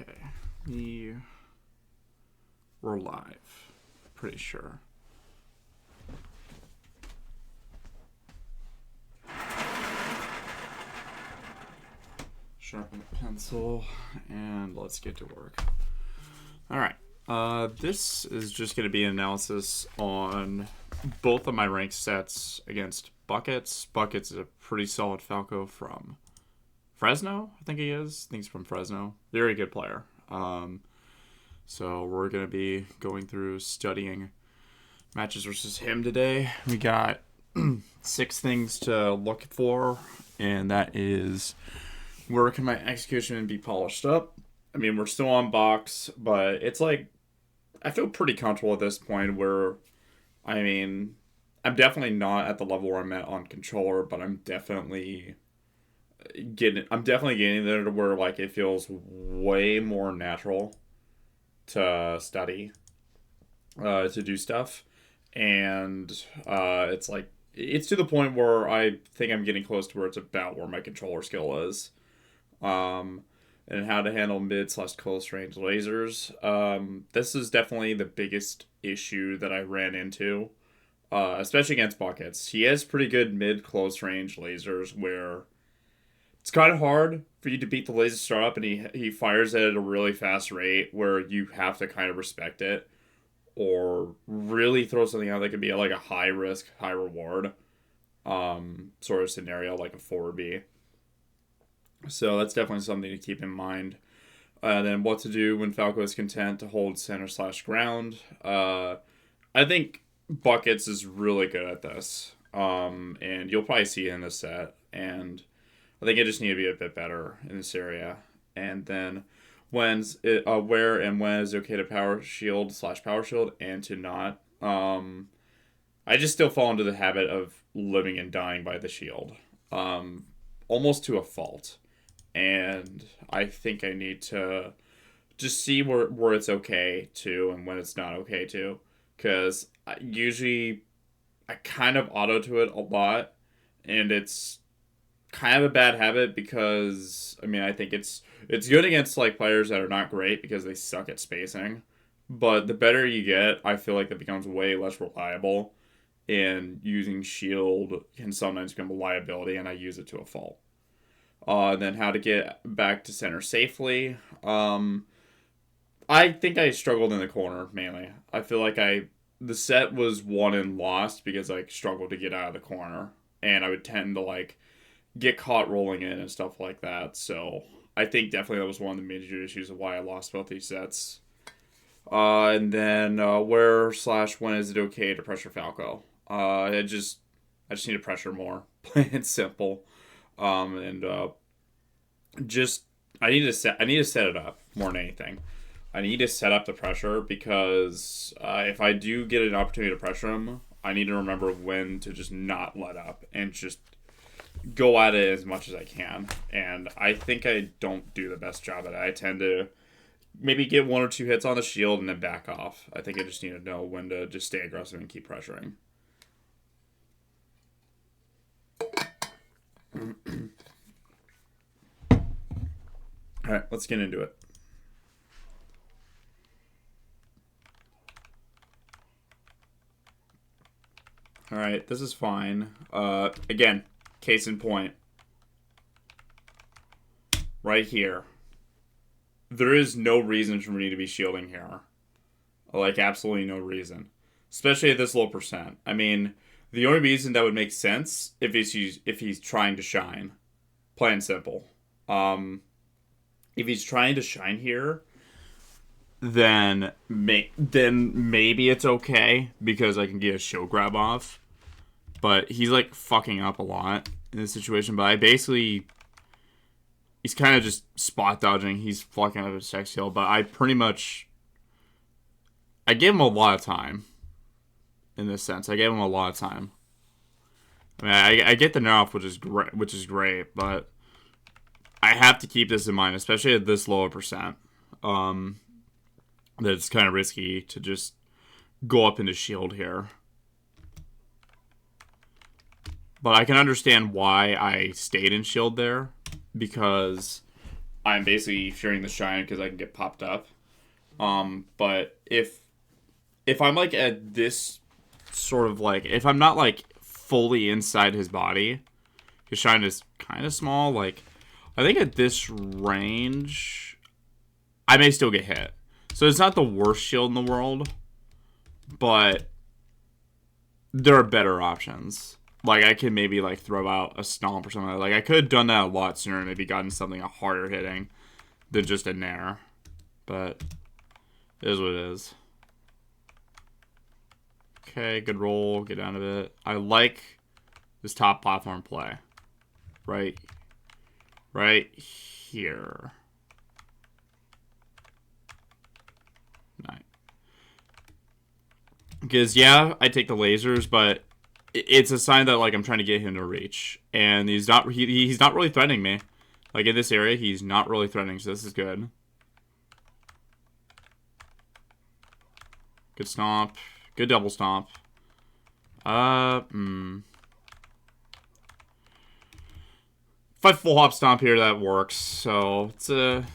Okay. We're live. Pretty sure. Sharpen a pencil, and let's get to work. Alright. This is just going to be an analysis on both of my rank sets against Buckets. Buckets is a pretty solid Falco from Fresno, I think he is. I think he's from Fresno. Very good player. So we're going to be going through studying matches versus him today. We got 6 things to look for, and that is where can my execution be polished up? I mean, we're still on Boxx, but it's like, I feel pretty comfortable at this point where, I mean, I'm definitely not at the level where I'm at on controller, but I'm definitely getting there to where, like, it feels way more natural to study, to do stuff. And it's like, it's to the point where I think I'm getting close to where it's about where my controller skill is. And how to handle mid/close range lasers. This is definitely the biggest issue that I ran into, especially against Buckets. He has pretty good mid-close range lasers where it's kind of hard for you to beat the laser startup, and he fires it at a really fast rate where you have to kind of respect it or really throw something out that could be like a high risk, high reward sort of scenario, like a 4B. So that's definitely something to keep in mind. Then what to do when Falco is content to hold center/ground. I think Buckets is really good at this. And you'll probably see it in this set. And I think I just need to be a bit better in this area. And then where and when is it okay to power shield/power shield and to not. I just still fall into the habit of living and dying by the shield. Almost to a fault. And I think I need to just see where it's okay to and when it's not okay to. Because usually I kind of auto to it a lot. And it's kind of a bad habit because, I mean, I think it's good against like players that are not great because they suck at spacing. But the better you get, I feel like that becomes way less reliable. And using shield can sometimes become a liability, and I use it to a fault. Then how to get back to center safely. I think I struggled in the corner, mainly. I feel like the set was won and lost because I struggled to get out of the corner. And I would tend to, like, get caught rolling in and stuff like that. So I think definitely that was one of the major issues of why I lost both these sets. And then where/when is it okay to pressure Falco? I just need to pressure more. Plain and simple. Just I need to set it up more than anything. I need to set up the pressure because if I do get an opportunity to pressure him, I need to remember when to just not let up and just go at it as much as I can. And I think I don't do the best job at it. I tend to maybe get 1 or 2 hits on the shield and then back off. I think I just need to know when to just stay aggressive and keep pressuring. Alright, let's get into it. Alright, this is fine. Again, case in point. Right here. There is no reason for me to be shielding here. Like, absolutely no reason. Especially at this low percent. I mean, the only reason that would make sense if he's trying to shine. Plain and simple. If he's trying to shine here, then maybe it's okay because I can get a show grab off. But he's like fucking up a lot in this situation. But he's kind of just spot dodging. He's fucking up his sex heal. But I gave him a lot of time in this sense. I gave him a lot of time. I mean, I get the nerf, which is great, but I have to keep this in mind, especially at this lower percent. That it's kind of risky to just go up into shield here. But I can understand why I stayed in shield there, because I'm basically fearing the Shine because I can get popped up. But if I'm like at this sort of like, if I'm not like fully inside his body, his Shine is kind of small. Like, I think at this range, I may still get hit. So it's not the worst shield in the world, but there are better options. Like, I could maybe like throw out a Stomp or something. Like, I could have done that a lot sooner and maybe gotten something harder hitting than just a Nair. But it is what it is. Okay, good roll. Get down a bit. I like this top platform play. Right here. Nice. Because, yeah, I take the lasers, but it's a sign that, like, I'm trying to get him to reach. And he's not really threatening me. Like, in this area, he's not really threatening, so this is good. Good stomp. Good double stomp. If I full hop stomp here, that works. So, it's a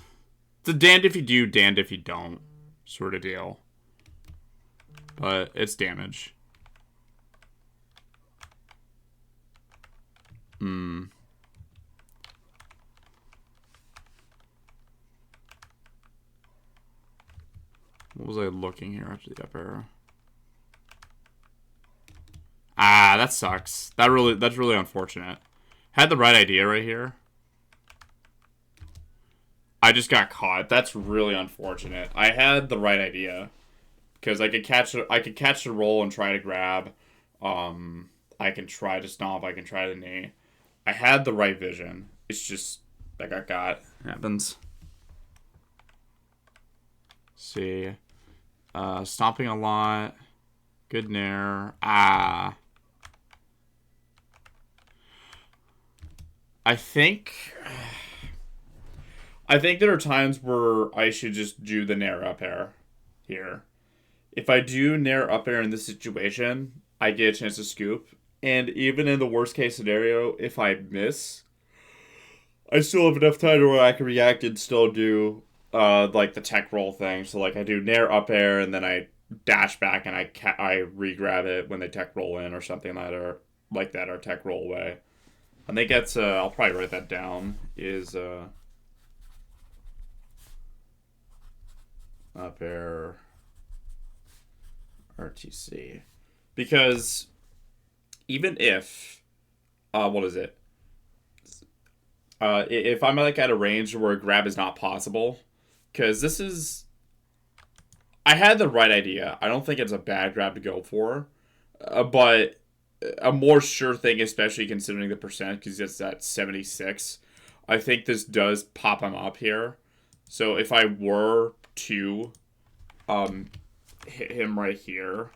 damned if you do, damned if you don't sort of deal. But it's damage. What was I looking here after the up arrow? Ah, that sucks. That's really unfortunate. Had the right idea right here. I just got caught. That's really unfortunate. I had the right idea. Because I could catch the roll and try to grab. I can try to stomp. I can try to knee. I had the right vision. It's just I got got. It happens. Let's see. Stomping a lot. Good nair. Ah. I think there are times where I should just do the nair up air here. If I do nair up air in this situation, I get a chance to scoop. And even in the worst case scenario, if I miss, I still have enough time where I can react and still do like the tech roll thing. So like I do nair up air and then I dash back and I re-grab it when they tech roll in or something or tech roll away. I think that's I'll probably write that down. Is up air RTC, because even if what is it? If I'm like at a range where a grab is not possible, because this is, I had the right idea. I don't think it's a bad grab to go for, but a more sure thing, especially considering the percent, because it's at 76. I think this does pop him up here. So if I were to hit him right here,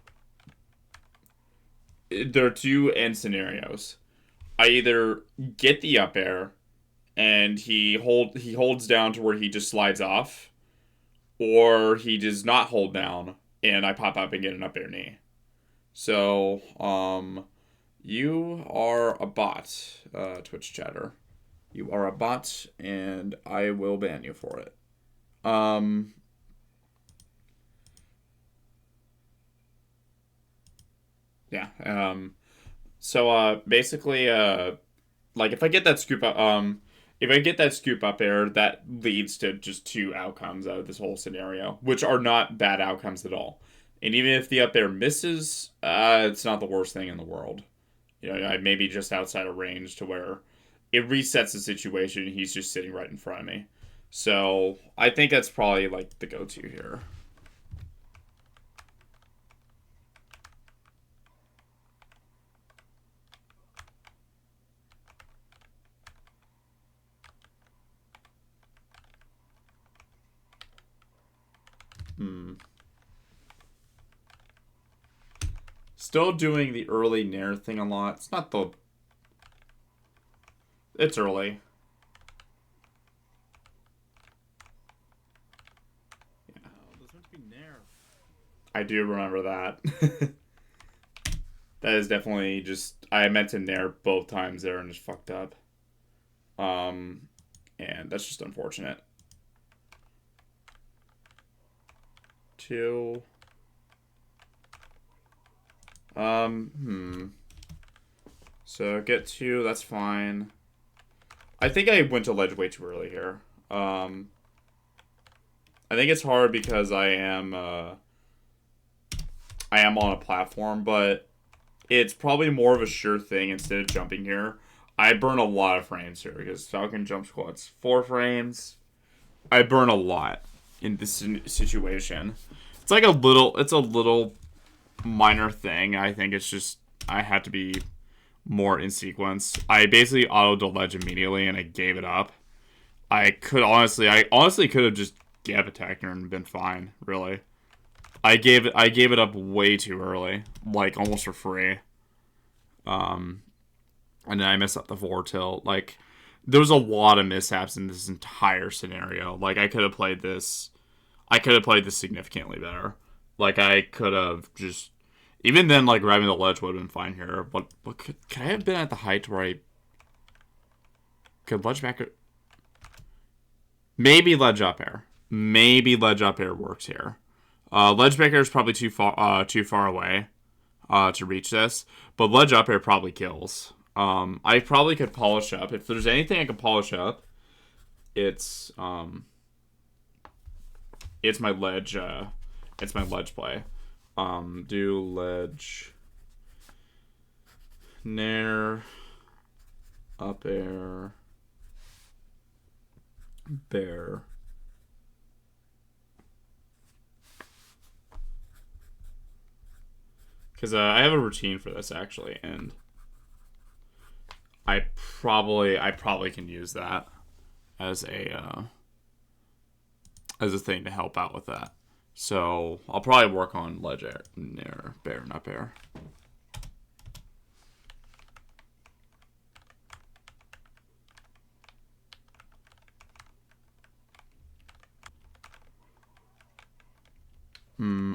there are two end scenarios. I either get the up air and he holds down to where he just slides off, or he does not hold down and I pop up and get an up air knee. So, you are a bot, Twitch chatter. You are a bot, and I will ban you for it. Yeah. So, basically, like if I get that scoop up, air, that leads to just two outcomes out of this whole scenario, which are not bad outcomes at all. And even if the up air misses, it's not the worst thing in the world. You know, I may be just outside of range to where it resets the situation. He's just sitting right in front of me. So I think that's probably like the go-to here. Still doing the early nair thing a lot. It's not the... It's early. Yeah. Oh, this must be nair. I do remember that. That is definitely just... I meant to nair both times there and just fucked up. And that's just unfortunate. 2. So get 2, that's fine. I think I went to ledge way too early here. I think it's hard because I am on a platform, but it's probably more of a sure thing instead of jumping here. I burn a lot of frames here because Falcon jump squats 4 frames. I burn a lot in this situation. It's a little minor thing. I think it's just I had to be more in sequence. I basically autoed ledge immediately and I gave it up. I honestly could have just gap attacked her and been fine, really. I gave it up way too early, like almost for free. And then I messed up the 4 tilt. Like, there was a lot of mishaps in this entire scenario. Like, I could have played this significantly better. Like, I could have just, even then, like, grabbing the ledge would have been fine here. But could I have been at the height where I could ledge back? Maybe ledge up air. Maybe ledge up air works here. Ledge back air is probably too far away to reach this, but ledge up air probably kills. I probably could polish up. If there's anything I can polish up, it's my ledge. It's my ledge play. Do ledge, nair, up air, bear. Because I have a routine for this, actually, and I probably can use that as a thing to help out with that. So I'll probably work on ledge air, nair, bear, and up air.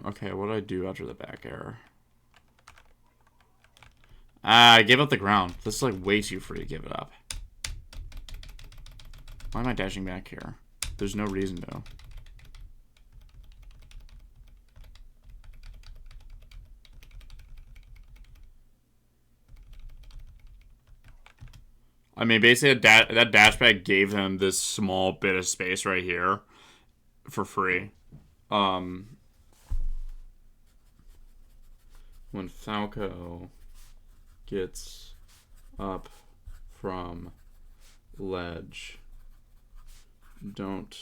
Okay, what do I do after the back air? I gave up the ground. This is like way too free to give it up. Why am I dashing back here? There's no reason to. I mean, basically that dash back gave him this small bit of space right here for free. When Falco gets up from ledge, don't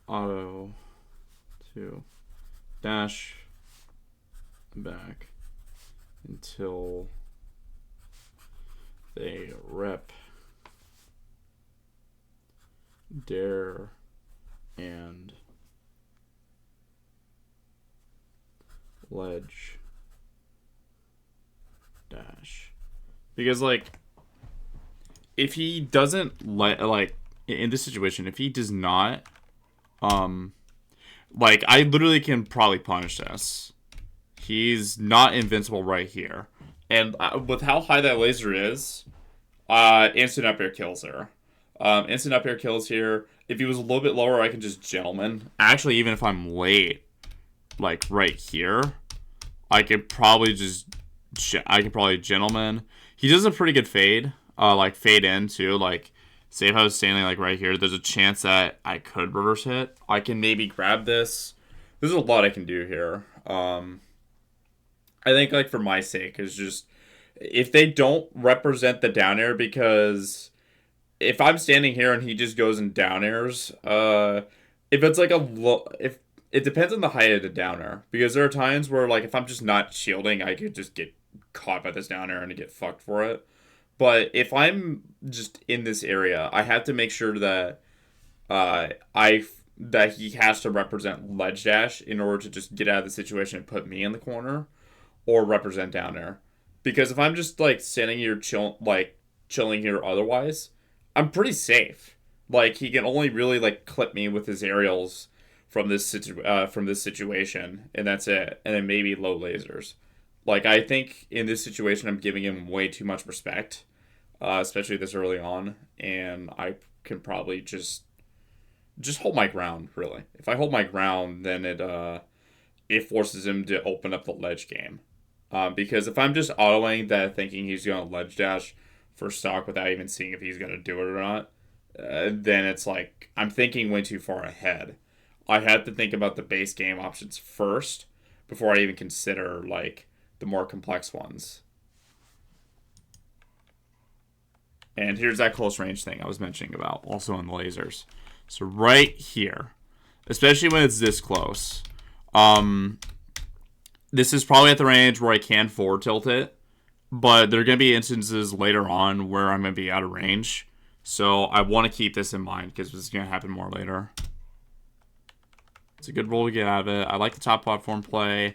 auto to dash back until they rep dare and ledge dash. Because, like, if he doesn't like in this situation, if he does not like, I literally can probably punish this. He's not invincible right here. And with how high that laser is, instant up air kills her. Instant up air kills here. If he was a little bit lower, I can just gentleman. Actually, even if I'm late, like right here, I could probably gentleman. He does a pretty good fade. Like fade in too. Like, say if I was standing like right here, there's a chance that I could reverse hit. I can maybe grab this. There's a lot I can do here. I think, like, for my sake, is just, if they don't represent the down air, because if I'm standing here and he just goes in down airs, if it's like if it depends on the height of the down air, because there are times where, like, if I'm just not shielding, I could just get caught by this down air and get fucked for it. But if I'm just in this area, I have to make sure that that he has to represent ledge dash in order to just get out of the situation and put me in the corner, or represent down air. Because if I'm just, like, standing here chilling here otherwise, I'm pretty safe. Like, he can only really, like, clip me with his aerials from this situation, and that's it. And then maybe low lasers. Like, I think in this situation I'm giving him way too much respect, especially this early on, and I can probably just just hold my ground, really. If I hold my ground, then it forces him to open up the ledge game. Because if I'm just autoing that thinking he's going to ledge dash for stock without even seeing if he's going to do it or not, then it's like I'm thinking way too far ahead. I have to think about the base game options first before I even consider like the more complex ones. And here's that close range thing I was mentioning about, also on the lasers. So right here, especially when it's this close, this is probably at the range where I can forward tilt it, but there are going to be instances later on where I'm going to be out of range. So I want to keep this in mind because it's going to happen more later. It's a good roll to get out of it. I like the top platform play.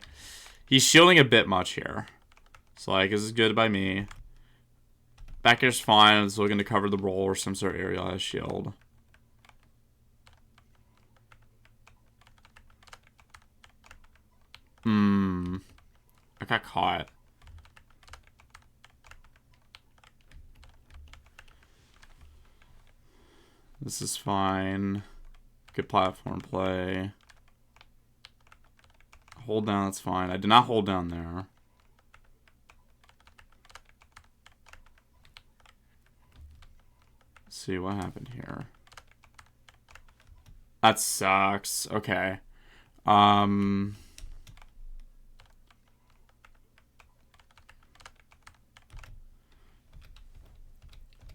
He's shielding a bit much here. So like, this is good by me. Back air's fine. It's looking to cover the roll or some sort of aerial shield. I got caught. This is fine. Good platform play. Hold down, that's fine. I did not hold down there. Let's see what happened here. That sucks. Okay.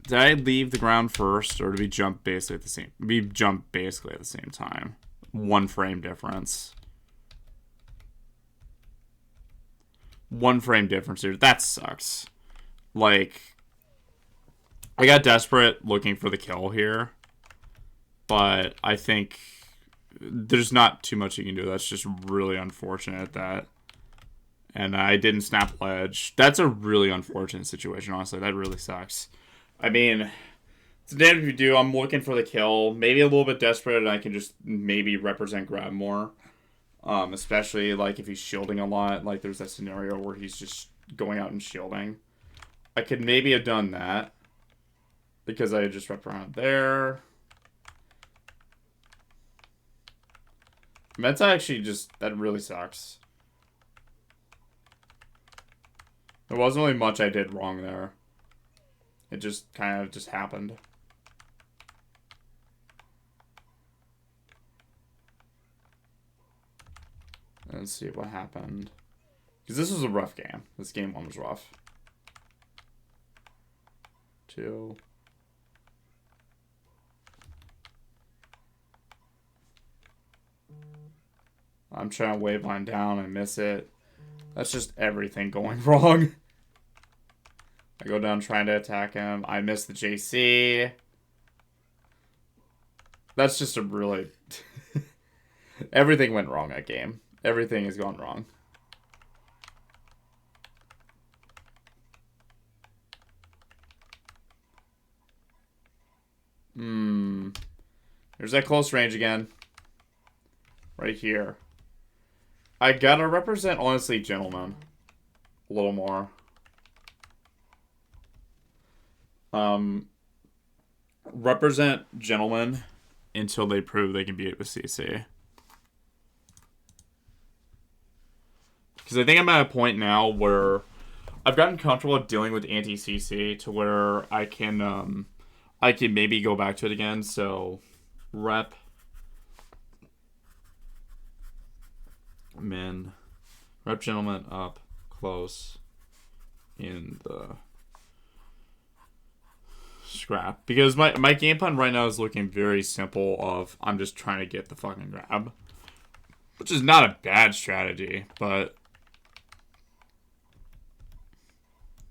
Did I leave the ground first, or did we jump basically at the same? We jumped basically at the same time. 1 frame difference. 1 frame difference here. That sucks. Like, I got desperate looking for the kill here, but I think there's not too much you can do. That's just really unfortunate that. And I didn't snap ledge. That's a really unfortunate situation, honestly. That really sucks. I mean, it's damned if you do. I'm looking for the kill. Maybe a little bit desperate, and I can just maybe represent grab more. Especially, like, if he's shielding a lot. Like, there's that scenario where he's just going out and shielding. I could maybe have done that. Because I just rep around there. That's actually just... That really sucks. There wasn't really much I did wrong there. It just kind of just happened. Let's see what happened. Because this was a rough game. This game 1 was rough. 2. I'm trying to wave line down and miss it. That's just everything going wrong. I go down trying to attack him. I miss the JC. That's just a really... Everything went wrong that game. Everything has gone wrong. There's that close range again. Right here. I gotta represent, honestly, gentlemen. A little more. Represent gentlemen until they prove they can beat it with CC. Because I think I'm at a point now where I've gotten comfortable with dealing with anti-CC to where I can maybe go back to it again. So, rep gentleman up close in the scrap, because my game plan right now is looking very simple of I'm just trying to get the fucking grab, which is not a bad strategy, but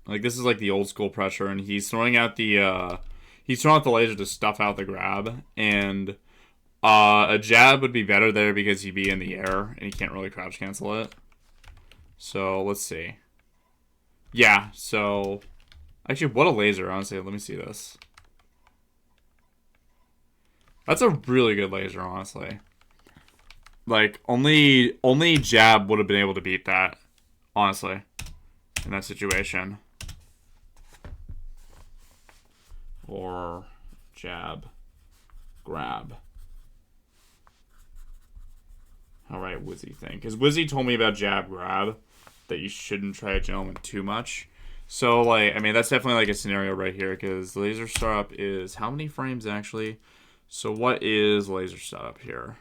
like this is like the old school pressure, and he's throwing out the laser to stuff out the grab, and a jab would be better there because he'd be in the air and he can't really crouch cancel it. So let's see. Yeah, so actually, what a laser, honestly. Let me see this. That's a really good laser, honestly. Like, only jab would have been able to beat that, honestly, in that situation. Or jab, grab. All right, Wizzy thing. Because Wizzy told me about jab grab, that you shouldn't try a gentleman too much. So, like, I mean, that's definitely, like, a scenario right here. Because laser startup is how many frames, actually? So, what is laser startup here?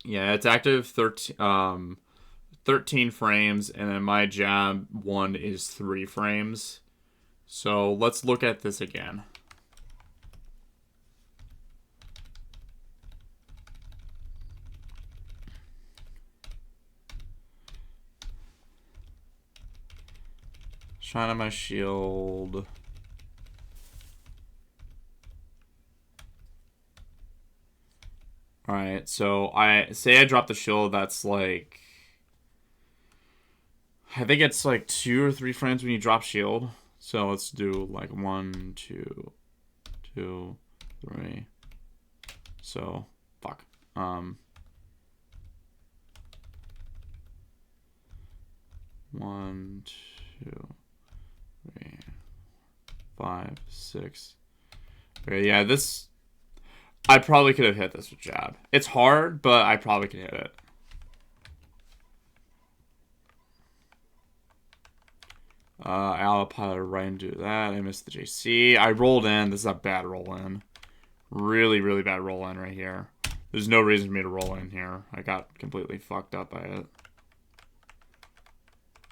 Yeah, it's active 13 frames, and then my jab one is 3 frames. So let's look at this again. Shine on my shield. Alright, so I drop the shield, that's like, I think it's like 2 or 3 frames when you drop shield. So let's do like 1, 2, 2, 3. So, fuck. 1, 2, 3, 5, 6. Okay, yeah, this, I probably could have hit this with jab. It's hard, but I probably could hit it. Autopilot right into that. I missed the JC. I rolled in. This is a bad roll in. Really, really bad roll in right here. There's no reason for me to roll in here. I got completely fucked up by it.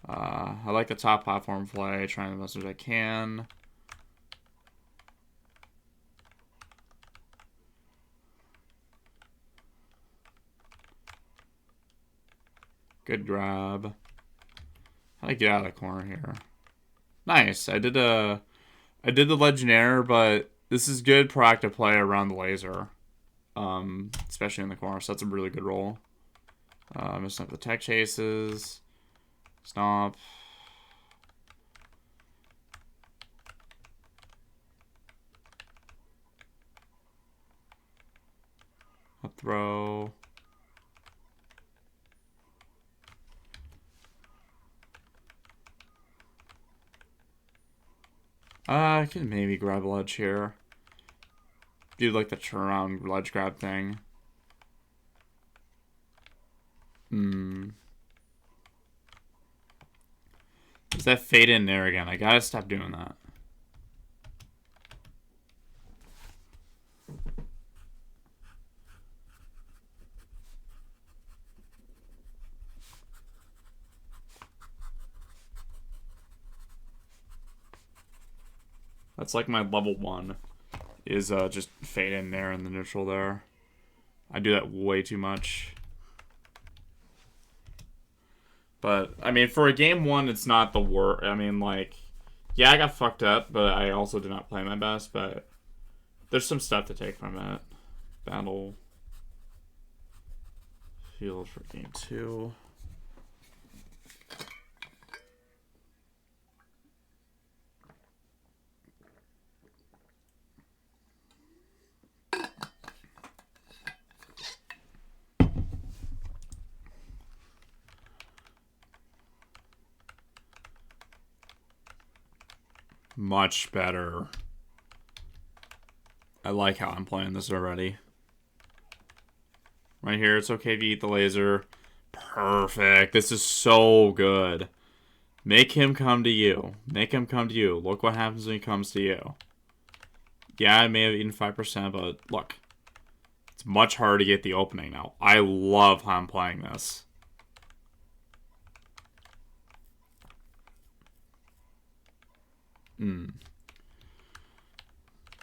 I like the top platform play. Trying the best as I can. Good grab. How do I get out of the corner here? Nice. I did the Legionnaire, but this is good proactive play around the laser. Especially in the corner, so that's a really good roll. Missing up the tech chases. Stomp. Up throw. I can maybe grab a ledge here. Do like the turnaround ledge grab thing. Does that fade in there again? I gotta stop doing that. That's like my level 1. Is just fade in there in the neutral there. I do that way too much. But, I mean, for a game 1, it's not the worst. I mean, like, yeah, I got fucked up, but I also did not play my best, but there's some stuff to take from it. Battle field for game 2. Much better. I like how I'm playing this already. Right here, it's okay if you eat the laser. Perfect. This is so good. Make him come to you. Make him come to you. Look what happens when he comes to you. Yeah, I may have eaten 5%, but look. It's much harder to get the opening now. I love how I'm playing this.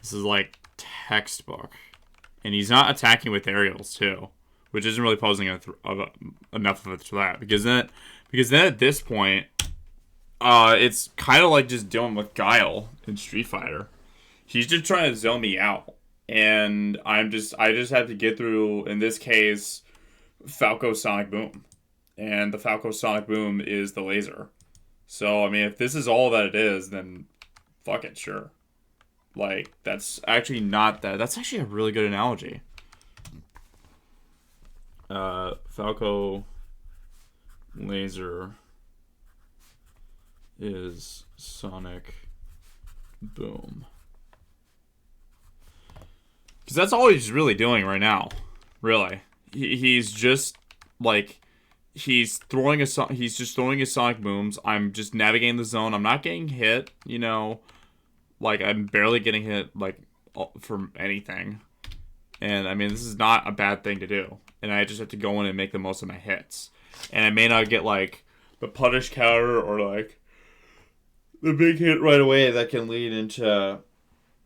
This is like textbook. And he's not attacking with aerials, too. Which isn't really posing enough of a threat. Because then at this point, it's kind of like just dealing with Guile in Street Fighter. He's just trying to zone me out. And I just have to get through, in this case, Falco Sonic Boom. And the Falco Sonic Boom is the laser. So, I mean, if this is all that it is, then fuck it, sure. Like, that's actually not that. That's actually a really good analogy. Falco laser is Sonic Boom. Because that's all he's really doing right now. Really. He's just, like, he's just throwing his Sonic Booms. I'm just navigating the zone. I'm not getting hit, you know. Like, I'm barely getting hit, like, from anything. And, I mean, this is not a bad thing to do. And I just have to go in and make the most of my hits. And I may not get, like, the punish counter or, like, the big hit right away that can lead into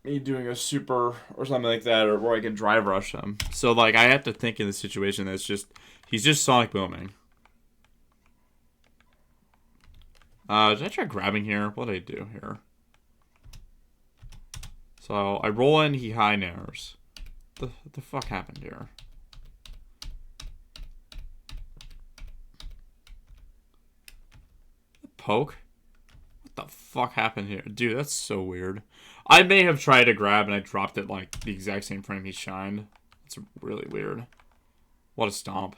me doing a super or something like that, or where I can drive rush them. So, like, I have to think in this situation that he's just Sonic Booming. Did I try grabbing here? What did I do here? So, I roll in, he high nairs. What the fuck happened here? Poke? What the fuck happened here? Dude, that's so weird. I may have tried to grab and I dropped it like the exact same frame he shined. It's really weird. What a stomp.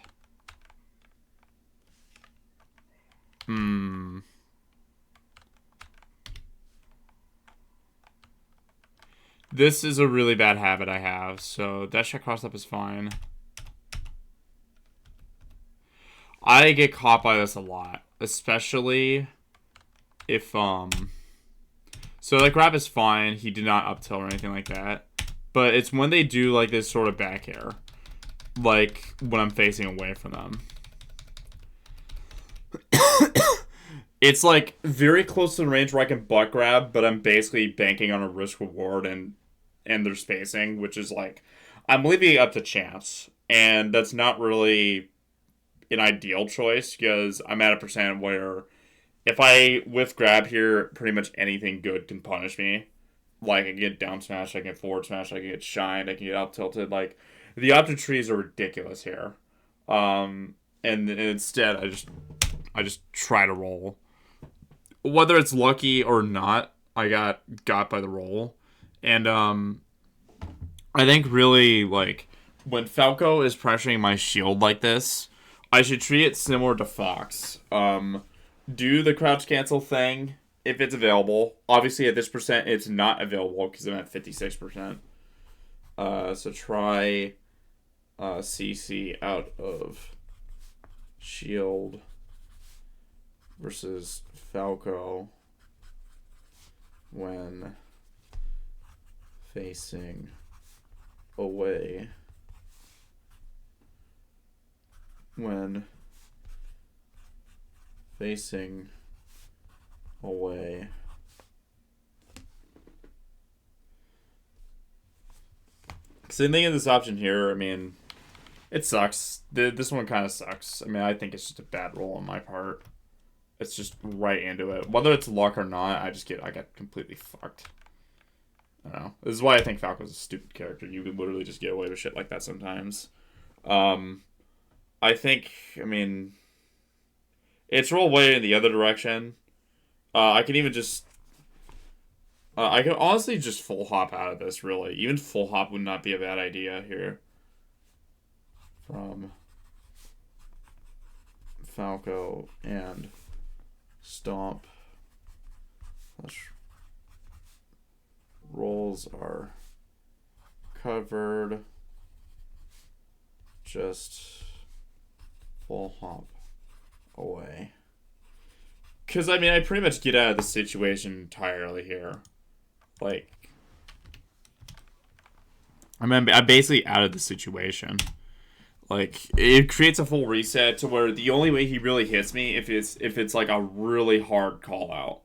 This is a really bad habit I have, so dash check cross up is fine. I get caught by this a lot, especially if, so like grab is fine, he did not up tilt or anything like that, but it's when they do like this sort of back air, like when I'm facing away from them. It's like very close to the range where I can butt grab, but I'm basically banking on a risk reward and their spacing, which is like, I'm leaving it up to chance, and that's not really an ideal choice because I'm at a percent where if I whiff grab here, pretty much anything good can punish me. Like, I can get down smash, I can get forward smash, I can get shined, I can get up tilted. Like, the option trees are ridiculous here. And instead, I just try to roll. Whether it's lucky or not, I got by the roll. And I think really, like, when Falco is pressuring my shield like this, I should treat it similar to Fox. Do the crouch cancel thing if it's available. Obviously, at this percent, it's not available because I'm at 56%. So try CC out of shield versus Falco when facing away. When facing away. Same thing in this option here. I mean, it sucks. This one kind of sucks. I mean, I think it's just a bad roll on my part. It's just right into it. Whether it's luck or not, I get completely fucked. I don't know. This is why I think Falco's a stupid character. You could literally just get away with shit like that sometimes. I think, I mean, it's roll way in the other direction. I can even just... I can honestly just full hop out of this, really. Even full hop would not be a bad idea here. From Falco and Stomp. Rolls are covered. Just full hop away. Because, I mean, I pretty much get out of the situation entirely here. Like, I mean, I'm basically out of the situation. Like, it creates a full reset to where the only way he really hits me if it's like a really hard call out.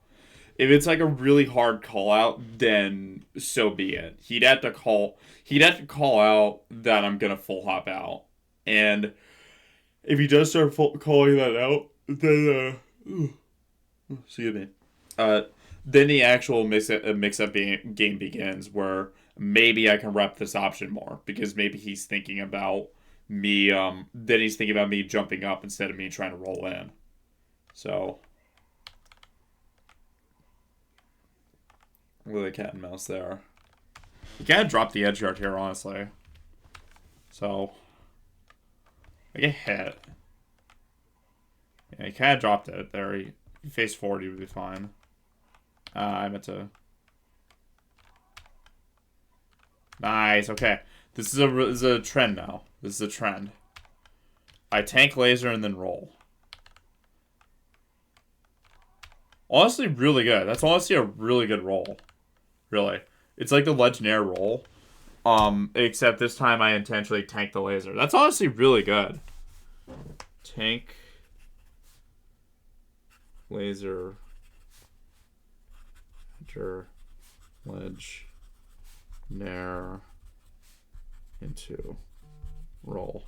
If it's like a really hard call out, then so be it. He'd have to call out that I'm gonna full hop out. And if he does start calling that out, then excuse me. Then the actual mix-up game begins, where maybe I can rep this option more because maybe he's thinking about me. Then he's thinking about me jumping up instead of me trying to roll in. So, really cat and mouse there. You gotta drop the edge guard here, honestly. So, I get hit. Yeah, he kind of dropped it there. He Face forward, you would be fine. I meant to... Nice, okay. This is a trend now. This is a trend. I tank laser and then roll. Honestly, really good. That's honestly a really good roll. Really. It's like the legendary roll. Except this time I intentionally tanked the laser. That's honestly really good. Tank laser enter ledge nair into roll.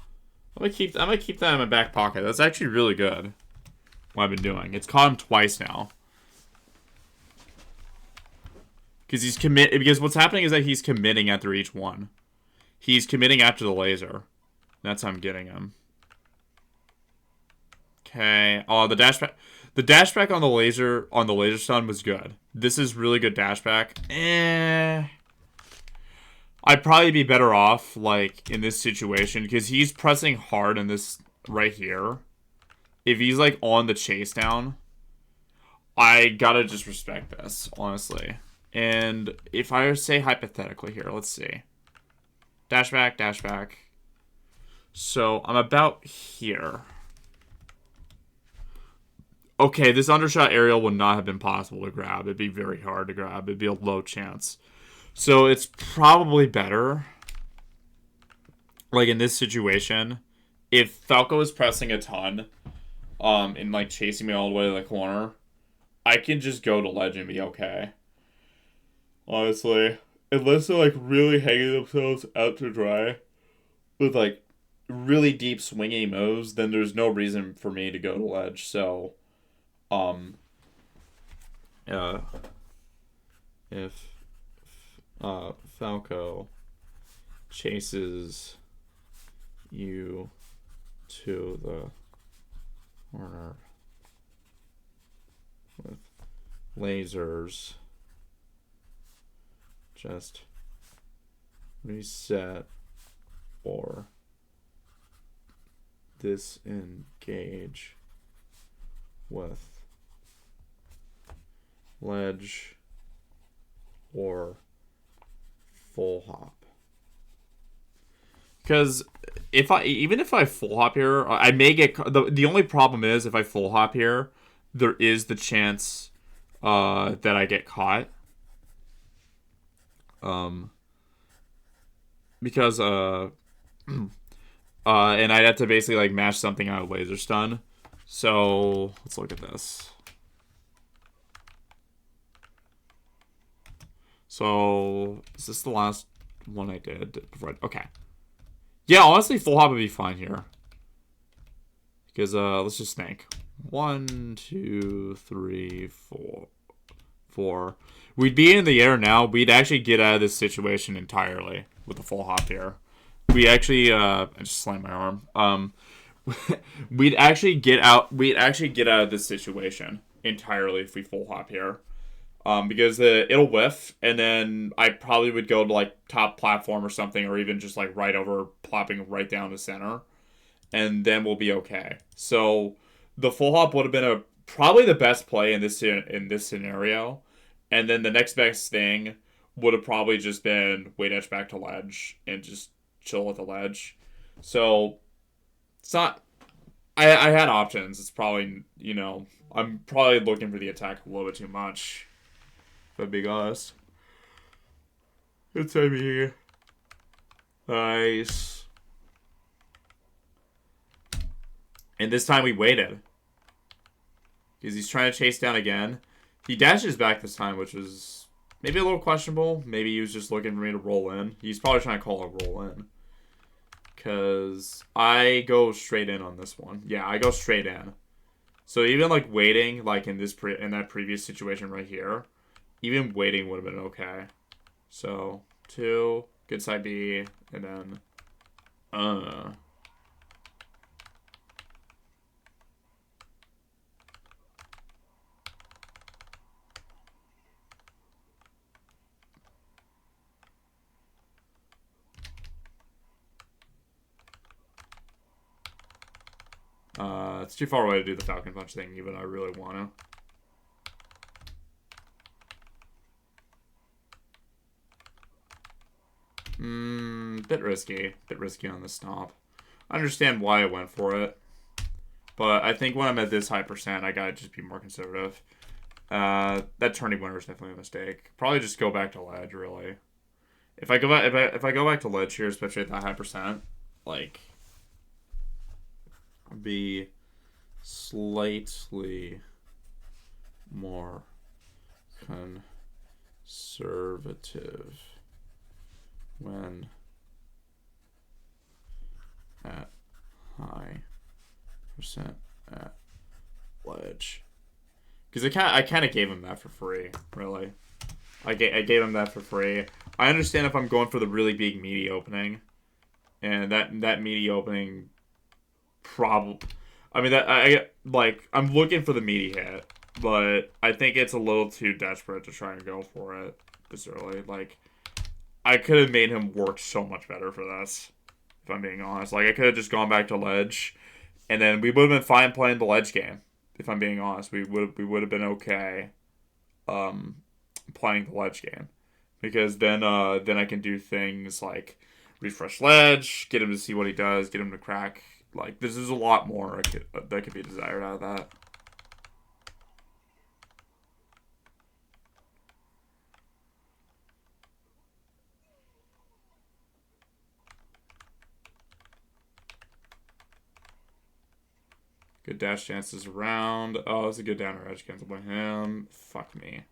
I'm gonna keep that in my back pocket. That's actually really good. What I've been doing. It's caught him twice now. Because what's happening is that he's committing after each one. He's committing after the laser. That's how I'm getting him. Okay. Oh, the dashback on the laser stun was good. This is really good dashback. I'd probably be better off, like, in this situation, because he's pressing hard in this right here. If he's, like, on the chase down, I gotta just respect this, honestly. And if I say hypothetically here, let's see. Dashback, dashback. So, I'm about here. Okay, this undershot aerial would not have been possible to grab. It'd be very hard to grab. It'd be a low chance. So it's probably better, like in this situation, if Falco is pressing a ton, and like chasing me all the way to the corner, I can just go to ledge and be okay. Honestly, unless they're like really hanging themselves out to dry with like really deep swinging moves, then there's no reason for me to go to ledge. So, if Falco chases you to the corner with lasers, just reset or disengage with ledge or full hop. Because even if I full hop here, I may get the only problem is if I full hop here, there is the chance that I get caught. Because and I'd have to basically like mash something out of laser stun. So let's look at this. So is this the last one I did? Okay. Yeah, honestly, full hop would be fine here. Because let's just think. 1, 2, 3, 4. We'd be in the air now. We'd actually get out of this situation entirely with the full hop here. We actually I just slammed my arm. We'd actually get out of this situation entirely if we full hop here. Because it'll whiff, and then I probably would go to like top platform or something, or even just like right over, plopping right down the center, and then we'll be okay. So the full hop would have been probably the best play in this scenario, and then the next best thing would have probably just been wait edge back to ledge and just chill at the ledge. So it's not. I had options. It's probably I'm probably looking for the attack a little bit too much. If I'm being honest. It's me. Nice. And this time we waited. Because he's trying to chase down again. He dashes back this time, which was maybe a little questionable. Maybe he was just looking for me to roll in. He's probably trying to call a roll in. Because I go straight in on this one. Yeah, I go straight in. So even like waiting, like in that previous situation right here, even waiting would have been okay. So 2, good side B, and then it's too far away to do the Falcon Punch thing, even though I really want to. Bit risky. Bit risky on the stomp. I understand why I went for it. But I think when I'm at this high percent, I gotta just be more conservative. That turning winner is definitely a mistake. Probably just go back to ledge, really. If I go back, if I go back to ledge here, especially at that high percent, like, I'll be slightly more conservative when at high percent at ledge. Because I kind of gave him that for free, really. I gave him that for free. I understand if I'm going for the really big meaty opening, and that meaty opening, I'm looking for the meaty hit, but I think it's a little too desperate to try and go for it this early. Like, I could have made him work so much better for this, if I'm being honest. Like, I could have just gone back to ledge, and then we would have been fine playing the ledge game. If I'm being honest, we would have been okay, playing the ledge game, because then I can do things like refresh ledge, get him to see what he does, get him to crack. Like, this is a lot more that could be desired out of that. Good dash chances around. Oh, it's a good downer edge cancel by him. Fuck me.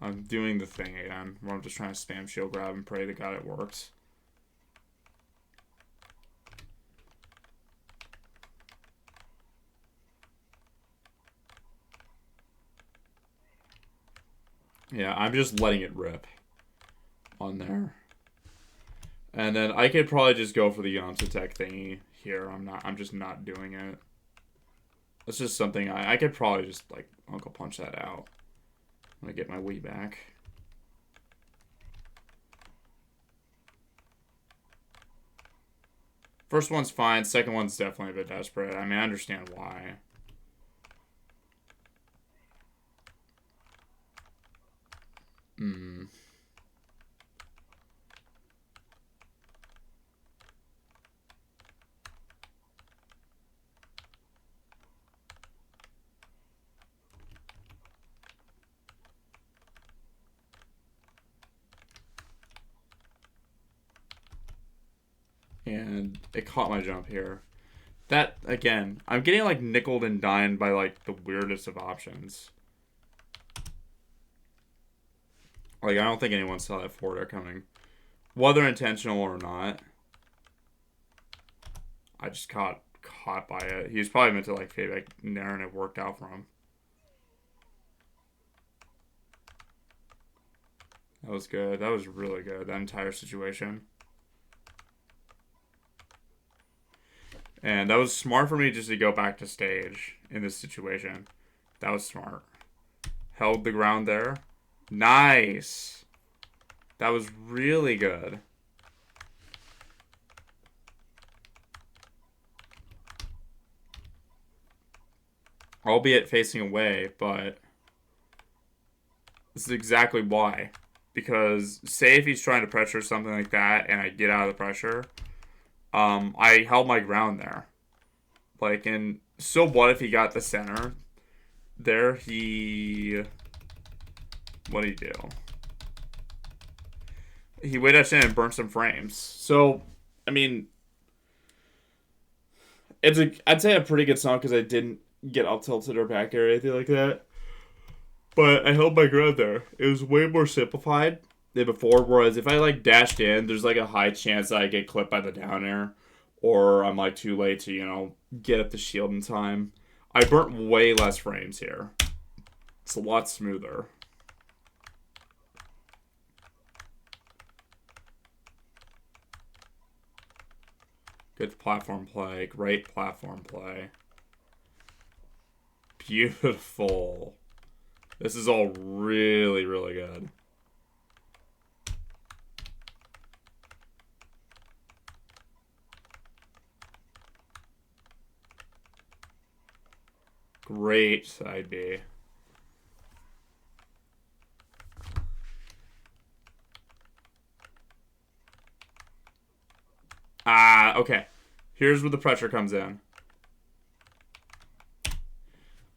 I'm doing the thing again, where I'm just trying to spam shield grab and pray to God it works. Yeah, I'm just letting it rip on there. And then I could probably just go for the Yamcha tech thingy here. I'm just not doing it. That's just something I could probably just, like, Uncle Punch that out when I get my Wii back. First one's fine. Second one's definitely a bit desperate. I mean, I understand why. And it caught my jump here. That, again, I'm getting, like, nickeled and dined by, like, the weirdest of options. Like, I don't think anyone saw that forward air coming. Whether intentional or not, I just caught by it. He was probably meant to, like, fade back there, and it worked out for him. That was good. That was really good, that entire situation. And that was smart for me just to go back to stage in this situation. That was smart. Held the ground there. Nice. That was really good. Albeit facing away, but this is exactly why. Because say if he's trying to pressure something like that and I get out of the pressure, I held my ground there. Like, and so what if he got the center there? What did he do? He waited out in and burned some frames. So, I mean, I'd say a pretty good song because I didn't get up tilted or back air or anything like that. But I held my ground there. It was way more simplified than before. Whereas if I, like, dashed in, there's, like, a high chance that I get clipped by the down air. Or I'm, like, too late to, you know, get up the shield in time. I burnt way less frames here. It's a lot smoother. Good platform play. Great platform play. Beautiful. This is all really, really good. Great side B. Ah, okay. Here's where the pressure comes in.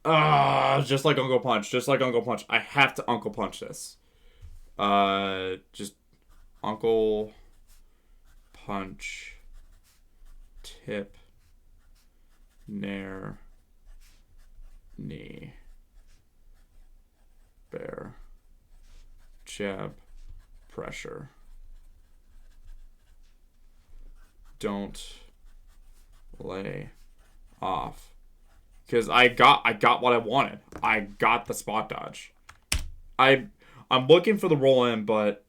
Ah, just like Uncle Punch. Just like Uncle Punch. I have to Uncle Punch this. Just Uncle Punch. Tip. Nair. Knee. Bear. Jab. Pressure. Don't lay off. Because I got what I wanted. I got the spot dodge. I'm looking for the roll in, but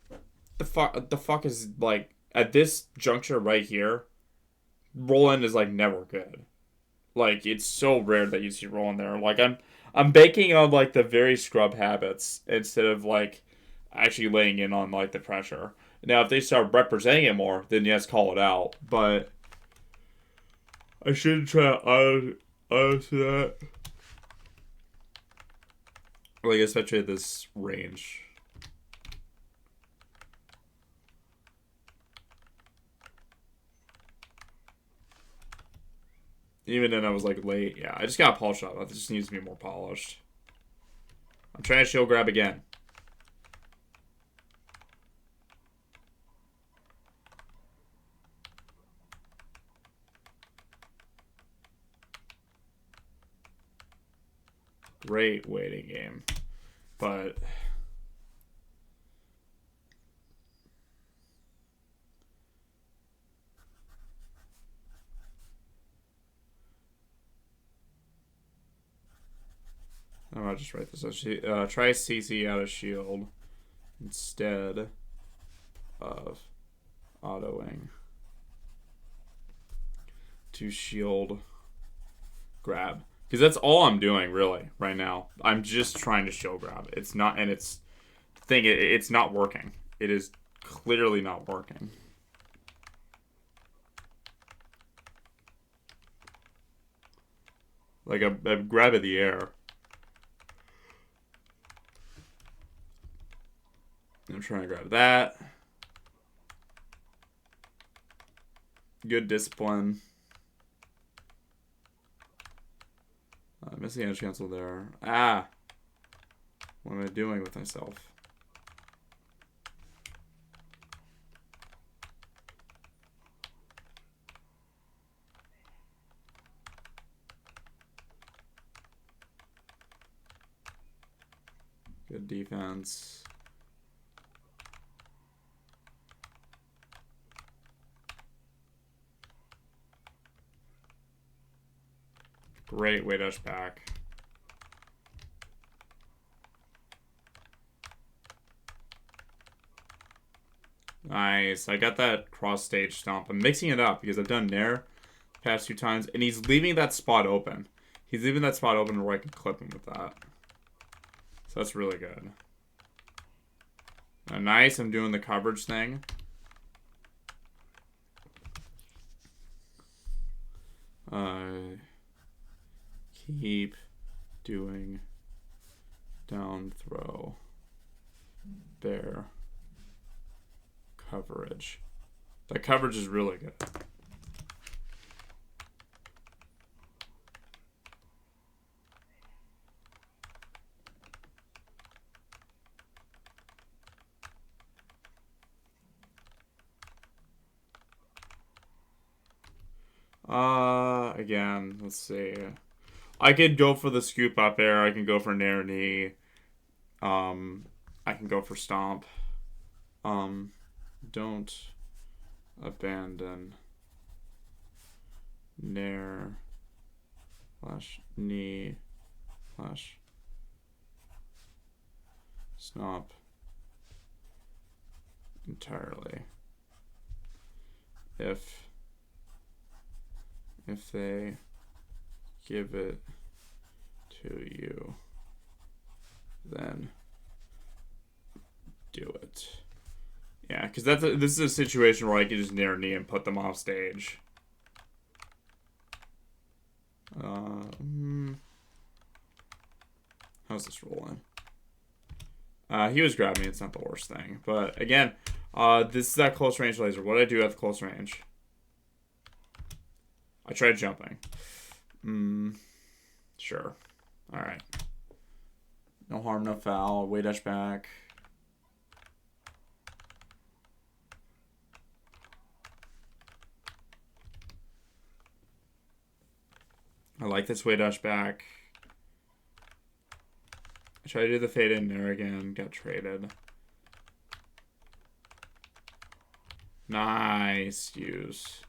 the fuck is like at this juncture right here, roll in is like never good. Like it's so rare that you see roll in there. Like I'm banking on like the very scrub habits instead of like actually laying in on like the pressure. Now if they start representing it more, then yes, call it out. But I shouldn't try out to that. Like especially at this range. Even then I was like late. Yeah, I just got a polish up. It just needs to be more polished. I'm trying to shield grab again. Great waiting game. But I'll just write this out. Try CC out of shield instead of autoing to shield grab. Because that's all I'm doing, really, right now. I'm just trying to shield grab. It's not, and it's it's not working. It is clearly not working. Like a grab of the air. I'm trying to grab that. Good discipline. Missing edge cancel there. Ah! What am I doing with myself? Good defense. Great weight edge back. Nice. I got that cross stage stomp. I'm mixing it up because I've done Nair past 2 times, and he's leaving that spot open. He's leaving that spot open where I can clip him with that. So that's really good. Nice. I'm doing the coverage thing. Keep doing down throw bear coverage. That coverage is really good. Again, let's see. I could go for the scoop up air. I can go for nair knee. I can go for stomp. Don't abandon nair / knee / stomp entirely. If they give it to you, then do it. Yeah, because this is a situation where I can just nair knee and put them off stage. How's this rolling? He was grabbing me. It's not the worst thing. But again, this is that close range laser. What do I do at the close range? I tried jumping. Sure. Alright. No harm, no foul. Way dash back. I like this way dash back. I tried to do the fade in there again. Got traded. Nice use.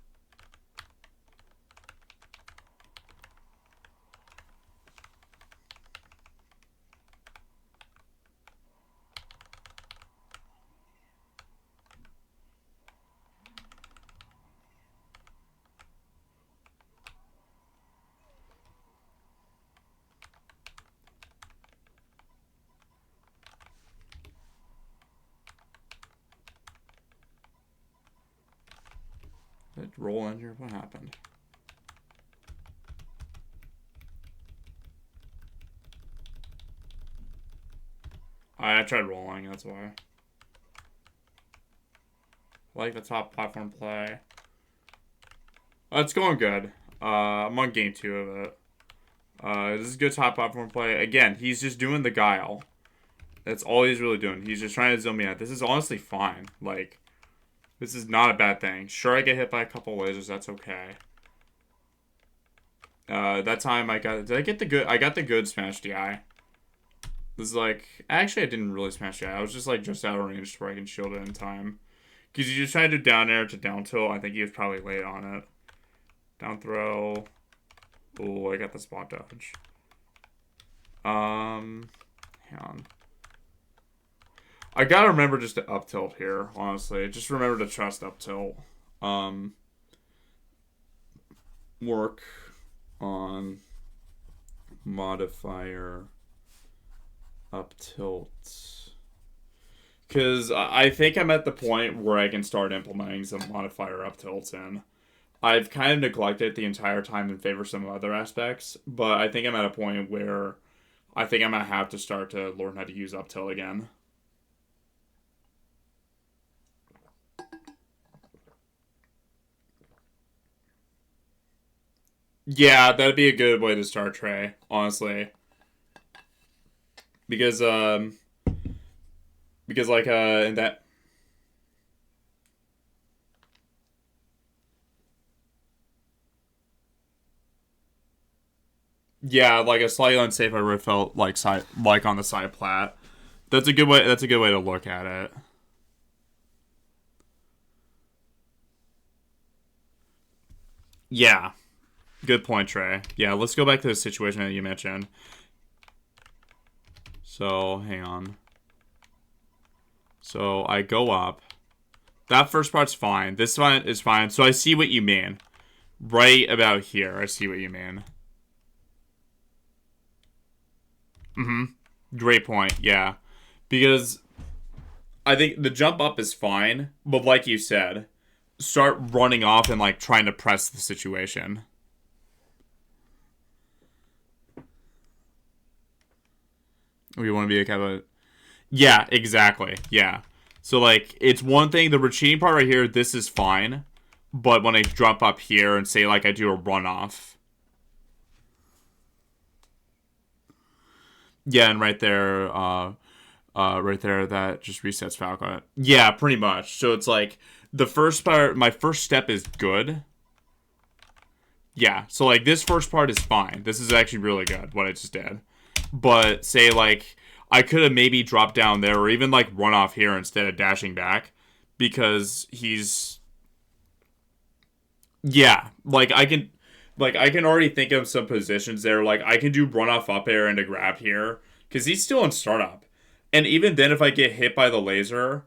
Did it roll in here? What happened? I tried rolling, that's why. I like the top platform play. It's going good. I'm on game 2 of it. This is good top platform play. Again, he's just doing the guile. That's all he's really doing. He's just trying to zone me out. This is honestly fine. Like, this is not a bad thing. Sure, I get hit by a couple lasers. That's okay. That time I got... Did I get the good... I got the good smash DI. This is like... Actually, I didn't really smash DI. I was just like just out of range where I can shield it in time. Because you just try to do down air to down tilt. I think he was probably late on it. Down throw. Oh, I got the spot dodge. Hang on. I gotta remember just to up tilt here, honestly. Just remember to trust up tilt. Work on modifier up tilt. Because I think I'm at the point where I can start implementing some modifier up tilts in. I've kind of neglected the entire time in favor of some other aspects, but I think I'm at a point where I think I'm going to have to start to learn how to use up tilt again. Yeah, that'd be a good way to start Trey, honestly. Because like, in that... Yeah, like a slightly unsafe, I would have felt like on the side plat. That's a good way to look at it. Yeah. Good point, Trey. Yeah, let's go back to the situation that you mentioned. So, hang on. So, I go up. That first part's fine. This one is fine. So, I see what you mean. Right about here, I see what you mean. Great point, yeah. Because I think the jump up is fine, but like you said, start running off and, like, trying to press the situation. We want to be a kind of... Yeah, exactly. Yeah. So, like, it's one thing, the retreating part right here, this is fine. But when I drop up here and say, like, I do a runoff. Yeah, and right there, that just resets Falcon. Yeah, pretty much. So it's like, the first part, my first step is good. Yeah, so, like, this first part is fine. This is actually really good, what I just did. But, say, like, I could have maybe dropped down there or even, like, run off here instead of dashing back. Because he's... Yeah, like, I can already think of some positions there. Like, I can do run off up air and a grab here. Because he's still in startup. And even then, if I get hit by the laser,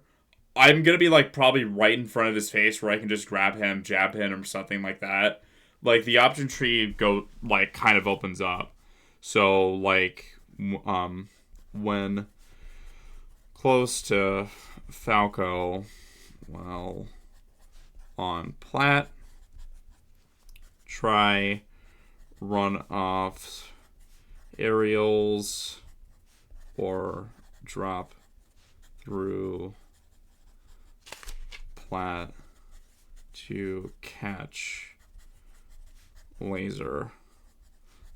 I'm going to be, like, probably right in front of his face where I can just grab him, jab him, or something like that. Like, the option tree kind of opens up. So, like, when close to Falco, well, on plat, try run off aerials or drop through plat to catch laser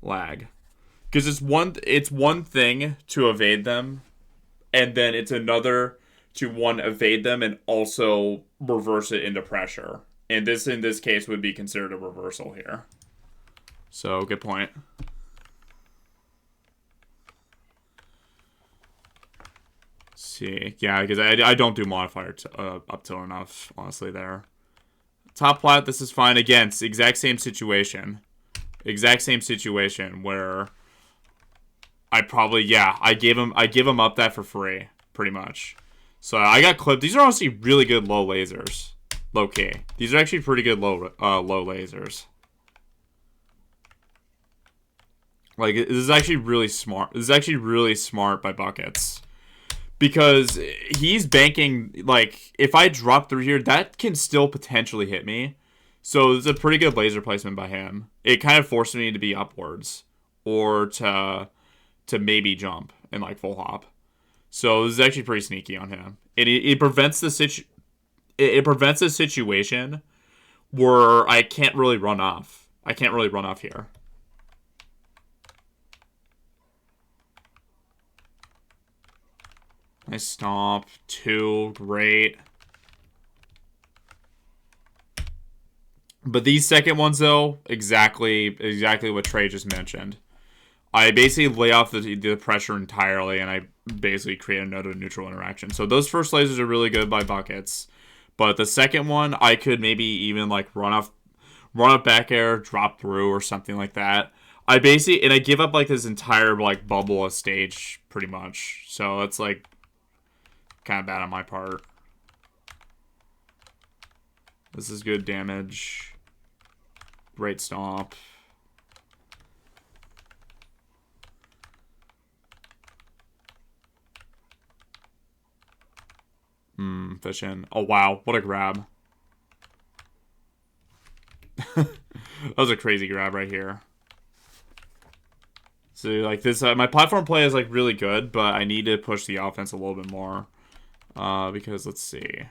lag. Because it's one thing to evade them, and then it's another to evade them and also reverse it into pressure. And this in this case would be considered a reversal here. So good point. Let's see, yeah, because I don't do modifier up till enough, honestly. There, top plat. This is fine. Again, it's the exact same situation. Exact same situation where I give him up that for free, pretty much. So I got clipped. These are honestly really good low lasers. Low key. These are actually pretty good low lasers. Like, this is actually really smart. This is actually really smart by Buckets. Because he's banking, like, if I drop through here, that can still potentially hit me. So it's a pretty good laser placement by him. It kind of forced me to be upwards. Or to maybe jump and, like, full hop. So this is actually pretty sneaky on him. It prevents the situation where I can't really run off. I can't really run off here. Nice stomp. 2. Great. But these second ones, though, exactly what Trey just mentioned. I basically lay off the pressure entirely, and I basically create another neutral interaction. So those first lasers are really good by Buckets. But the second one, I could maybe even, like, run off back air, drop through, or something like that. I give up, like, this entire, like, bubble of stage, pretty much. So it's, like, kind of bad on my part. This is good damage. Great stomp. Fish in. Oh, wow. What a grab. That was a crazy grab right here. So, like, this, my platform play is, like, really good, but I need to push the offense a little bit more. Because, let's see.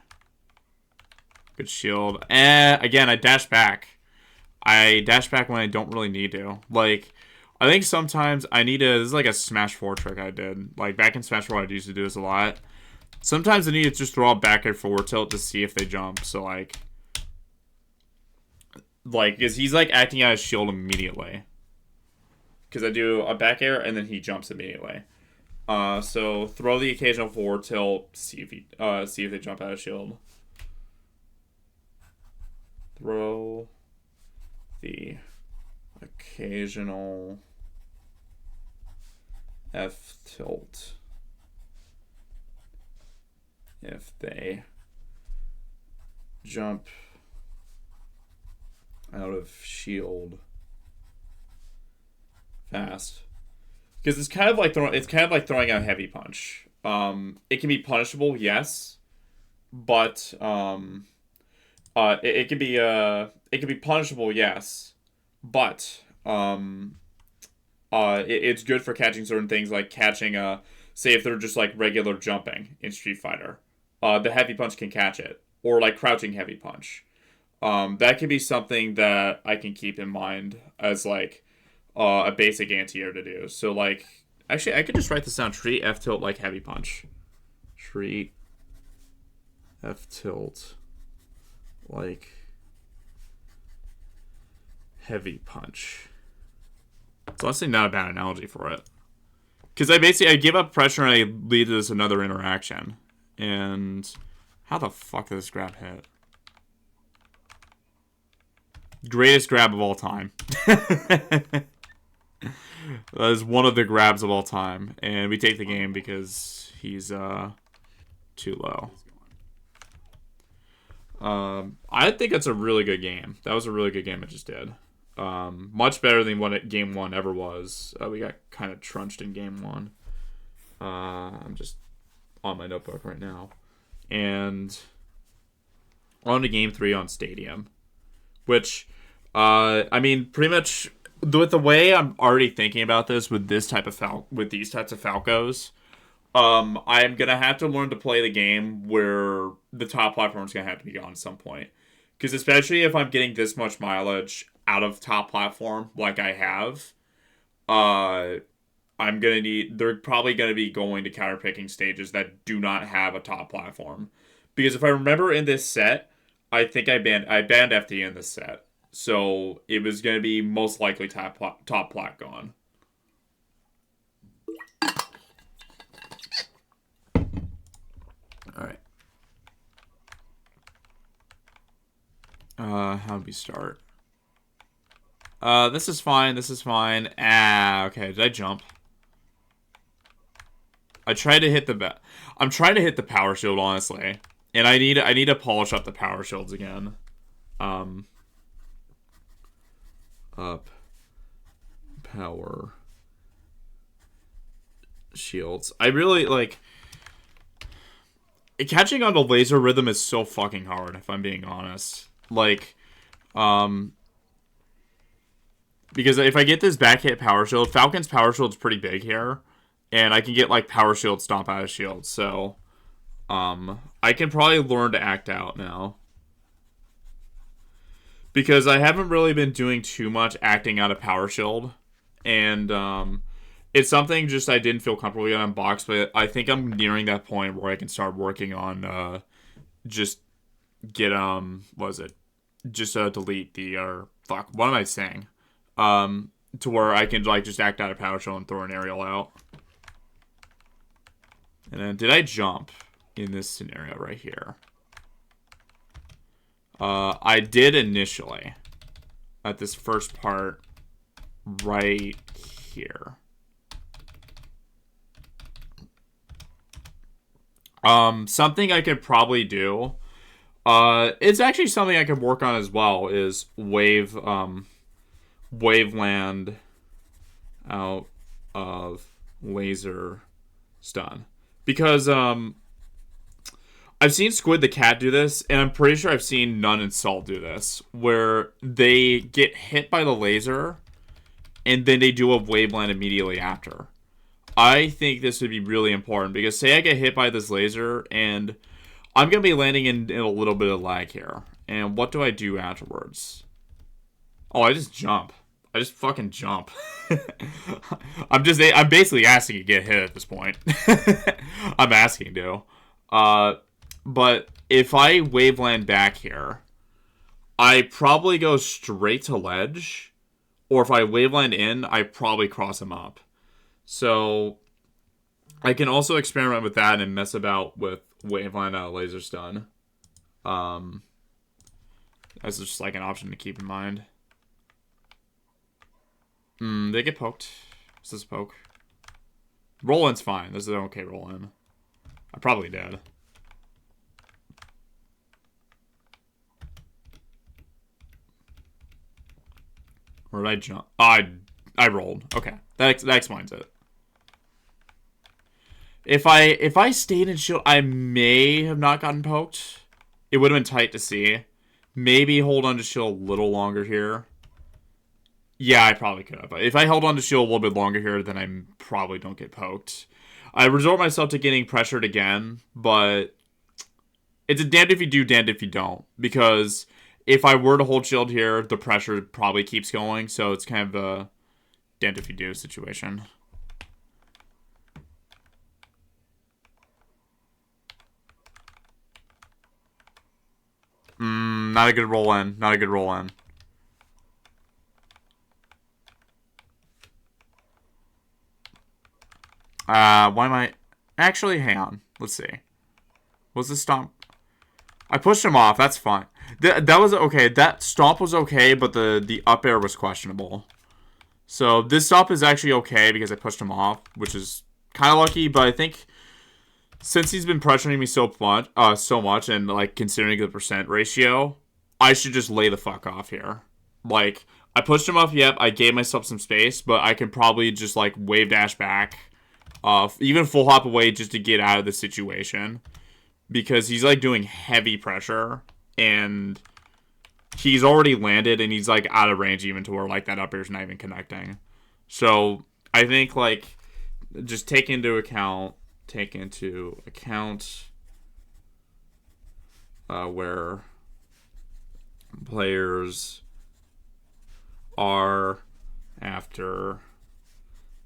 Good shield. Again, I dash back. I dash back when I don't really need to. Like, I think sometimes I need to, this is like a Smash 4 trick I did. Like, back in Smash 4, I used to do this a lot. Sometimes I need to just throw a back air forward tilt to see if they jump. So, like, because he's, like, acting out his shield immediately. Because I do a back air, and then he jumps immediately. So, throw the occasional forward tilt, see if they jump out of shield. Throw the occasional F tilt if they jump out of shield fast. Because it's kind of like throwing out heavy punch. It can be punishable, yes, but it can be punishable, yes, but it's good for catching certain things, like catching say if they're just like regular jumping in Street Fighter, the heavy punch can catch it, or like crouching heavy punch. That can be something that I can keep in mind as like a basic anti-air to do. So like, actually, I could just write this down: treat F tilt like heavy punch. Treat F tilt like heavy punch. It's honestly not a bad analogy for it. Because I give up pressure and I lead to this another interaction. And how the fuck did this grab hit? Greatest grab of all time. That is one of the grabs of all time. And we take the game because he's too low. I think it's a really good game. That was a really good game I just did. Much better than what game one ever was. We got kind of trunched in game one. I'm just on my notebook right now. And on to game 3 on Stadium. Which, I mean, pretty much with the way I'm already thinking about this with these types of Falcos, I'm gonna have to learn to play the game where the top platform is gonna have to be gone at some point. Because especially if I'm getting this much mileage, out of top platform like I have, uh, I'm gonna need. They're probably gonna be going to counterpicking stages that do not have a top platform, because if I remember in this set, I think I banned FD in this set, so it was gonna be most likely top plat gone. All right. How do we start? This is fine. This is fine. Ah, okay. Did I jump? I tried to hit the I'm trying to hit the power shield, honestly, and I need to polish up the power shields again. Up power shields. I really like catching on to laser rhythm is so fucking hard, if I'm being honest. Like, because if I get this back hit power shield, Falcon's power shield's pretty big here, and I can get like power shield stomp out of shield. So, I can probably learn to act out now, because I haven't really been doing too much acting out of power shield, and it's something just I didn't feel comfortable getting on Boxx, but I think I'm nearing that point where I can start working on just get what is it? Just delete the fuck. What am I saying? To where I can like just act out of power shield and throw an aerial out. And then did I jump in this scenario right here? I did initially at this first part right here. Something I could probably do. It's actually something I could work on as well, is waveland out of laser stun. Because, I've seen Squid the Cat do this, and I'm pretty sure I've seen Nun and Salt do this, where they get hit by the laser, and then they do a waveland immediately after. I think this would be really important, because say I get hit by this laser, and I'm going to be landing in a little bit of lag here. And what do I do afterwards? Oh, I just jump. I just fucking jump. I'm basically asking to get hit at this point. I'm asking to. But if I waveland back here, I probably go straight to ledge. Or if I waveland in, I probably cross him up. So I can also experiment with that and mess about with waveland out of laser stun. That's just like an option to keep in mind. They get poked. Is this a poke? Roll-in's fine. This is an okay roll-in. I probably did. Or did I jump? Oh, I rolled. Okay. That explains it. If I stayed in shield, I may have not gotten poked. It would have been tight to see. Maybe hold on to shield a little longer here. Yeah, I probably could have. But if I held on to shield a little bit longer here, then I probably don't get poked. I resort myself to getting pressured again, but it's a damned if you do, damned if you don't. Because if I were to hold shield here, the pressure probably keeps going. So it's kind of a damned if you do situation. Not a good roll in. Not a good roll in. Why am I... Actually, hang on. Let's see. Was this stomp? I pushed him off. That's fine. That was okay. That stomp was okay, but the up air was questionable. So this stomp is actually okay because I pushed him off, which is kind of lucky. But I think since he's been pressuring me so much, and like considering the percent ratio, I should just lay the fuck off here. Like, I pushed him off. Yep, I gave myself some space, but I can probably just like wave dash back. Even full hop away just to get out of the situation, because he's like doing heavy pressure and he's already landed and he's like out of range even to where like that up air's not even connecting. So I think like just take into account where players R after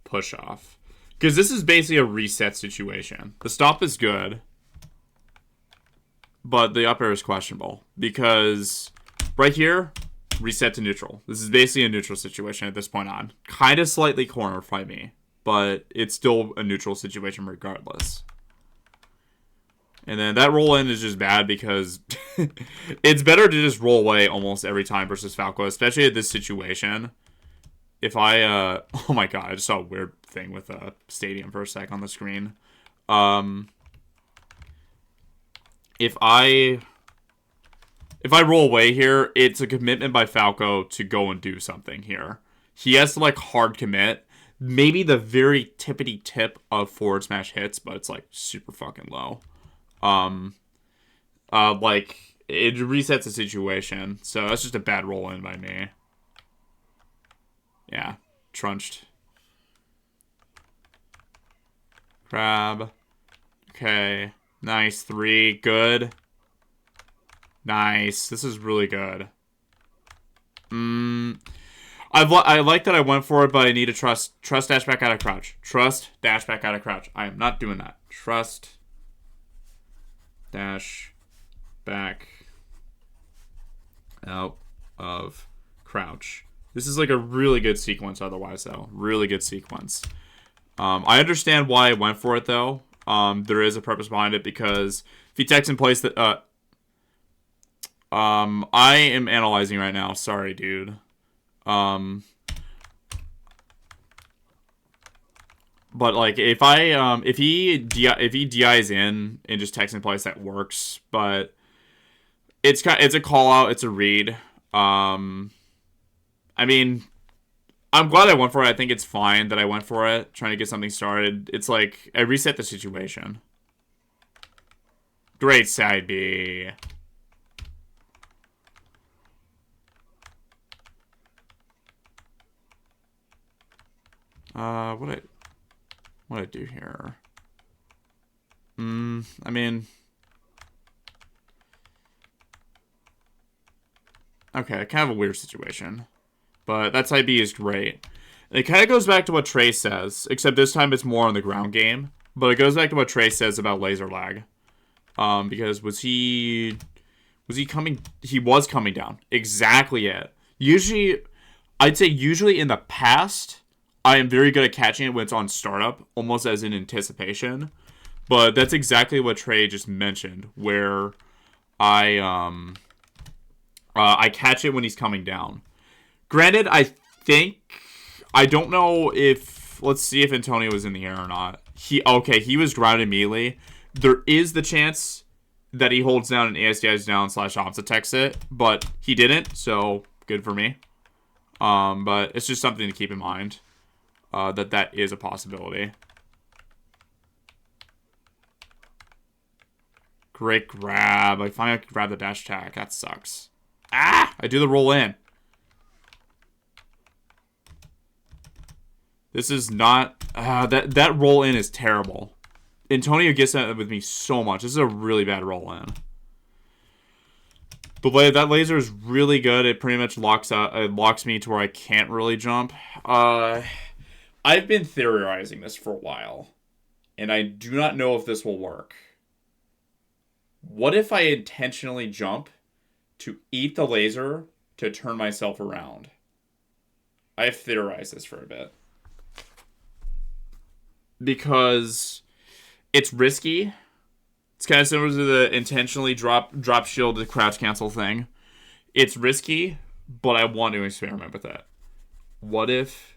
push off. Because this is basically a reset situation. The stop is good, but the up air is questionable. Because right here, reset to neutral. This is basically a neutral situation at this point on. Kind of slightly cornered by me, but it's still a neutral situation regardless. And then that roll in is just bad because it's better to just roll away almost every time versus Falco, especially at this situation. If I, oh my god, I just saw a weird thing with a stadium for a sec on the screen. If I roll away here, it's a commitment by Falco to go and do something here. He has to, like, hard commit. Maybe the very tippity tip of forward smash hits, but it's, like, super fucking low. Like, it resets the situation. So that's just a bad roll in by me. Yeah, trunched. Crab. Okay. Nice. 3. Good. Nice. This is really good. I like that I went for it, but I need to trust dash back out of crouch. Trust dash back out of crouch. I am not doing that. Trust dash back out of crouch. This is like a really good sequence otherwise, though. Really good sequence. I understand why I went for it, though. There is a purpose behind it, because if he techs in place that... I am analyzing right now. Sorry, dude. But, like, if he DIs in and just techs in place, that works. But it's a call out. It's a read. I mean, I'm glad I went for it. I think it's fine that I went for it, trying to get something started. It's like, I reset the situation. Great side B. What I do here? I mean... Okay, kind of a weird situation. But that side B is great. It kind of goes back to what Trey says, except this time it's more on the ground game. But it goes back to what Trey says about laser lag. Because was he coming... He was coming down. Exactly it. Usually, I'd say usually in the past, I am very good at catching it when it's on startup, almost as in anticipation. But that's exactly what Trey just mentioned, where I catch it when he's coming down. Granted, I don't know if, let's see if Antonio was in the air or not. He was grounded immediately. There is the chance that he holds down and ASDIs down / ops attacks it, but he didn't, so good for me. But it's just something to keep in mind, that is a possibility. Great grab. I finally grabbed the dash attack. That sucks. Ah! I do the roll in. This is not... that roll in is terrible. Antonio gets that with me so much. This is a really bad roll in. But that laser is really good. It pretty much locks me to where I can't really jump. I've been theorizing this for a while, and I do not know if this will work. What if I intentionally jump to eat the laser to turn myself around? I've theorized this for a bit. Because it's risky. It's kind of similar to the intentionally drop shield to crouch cancel thing. It's risky, but I want to experiment with that. What if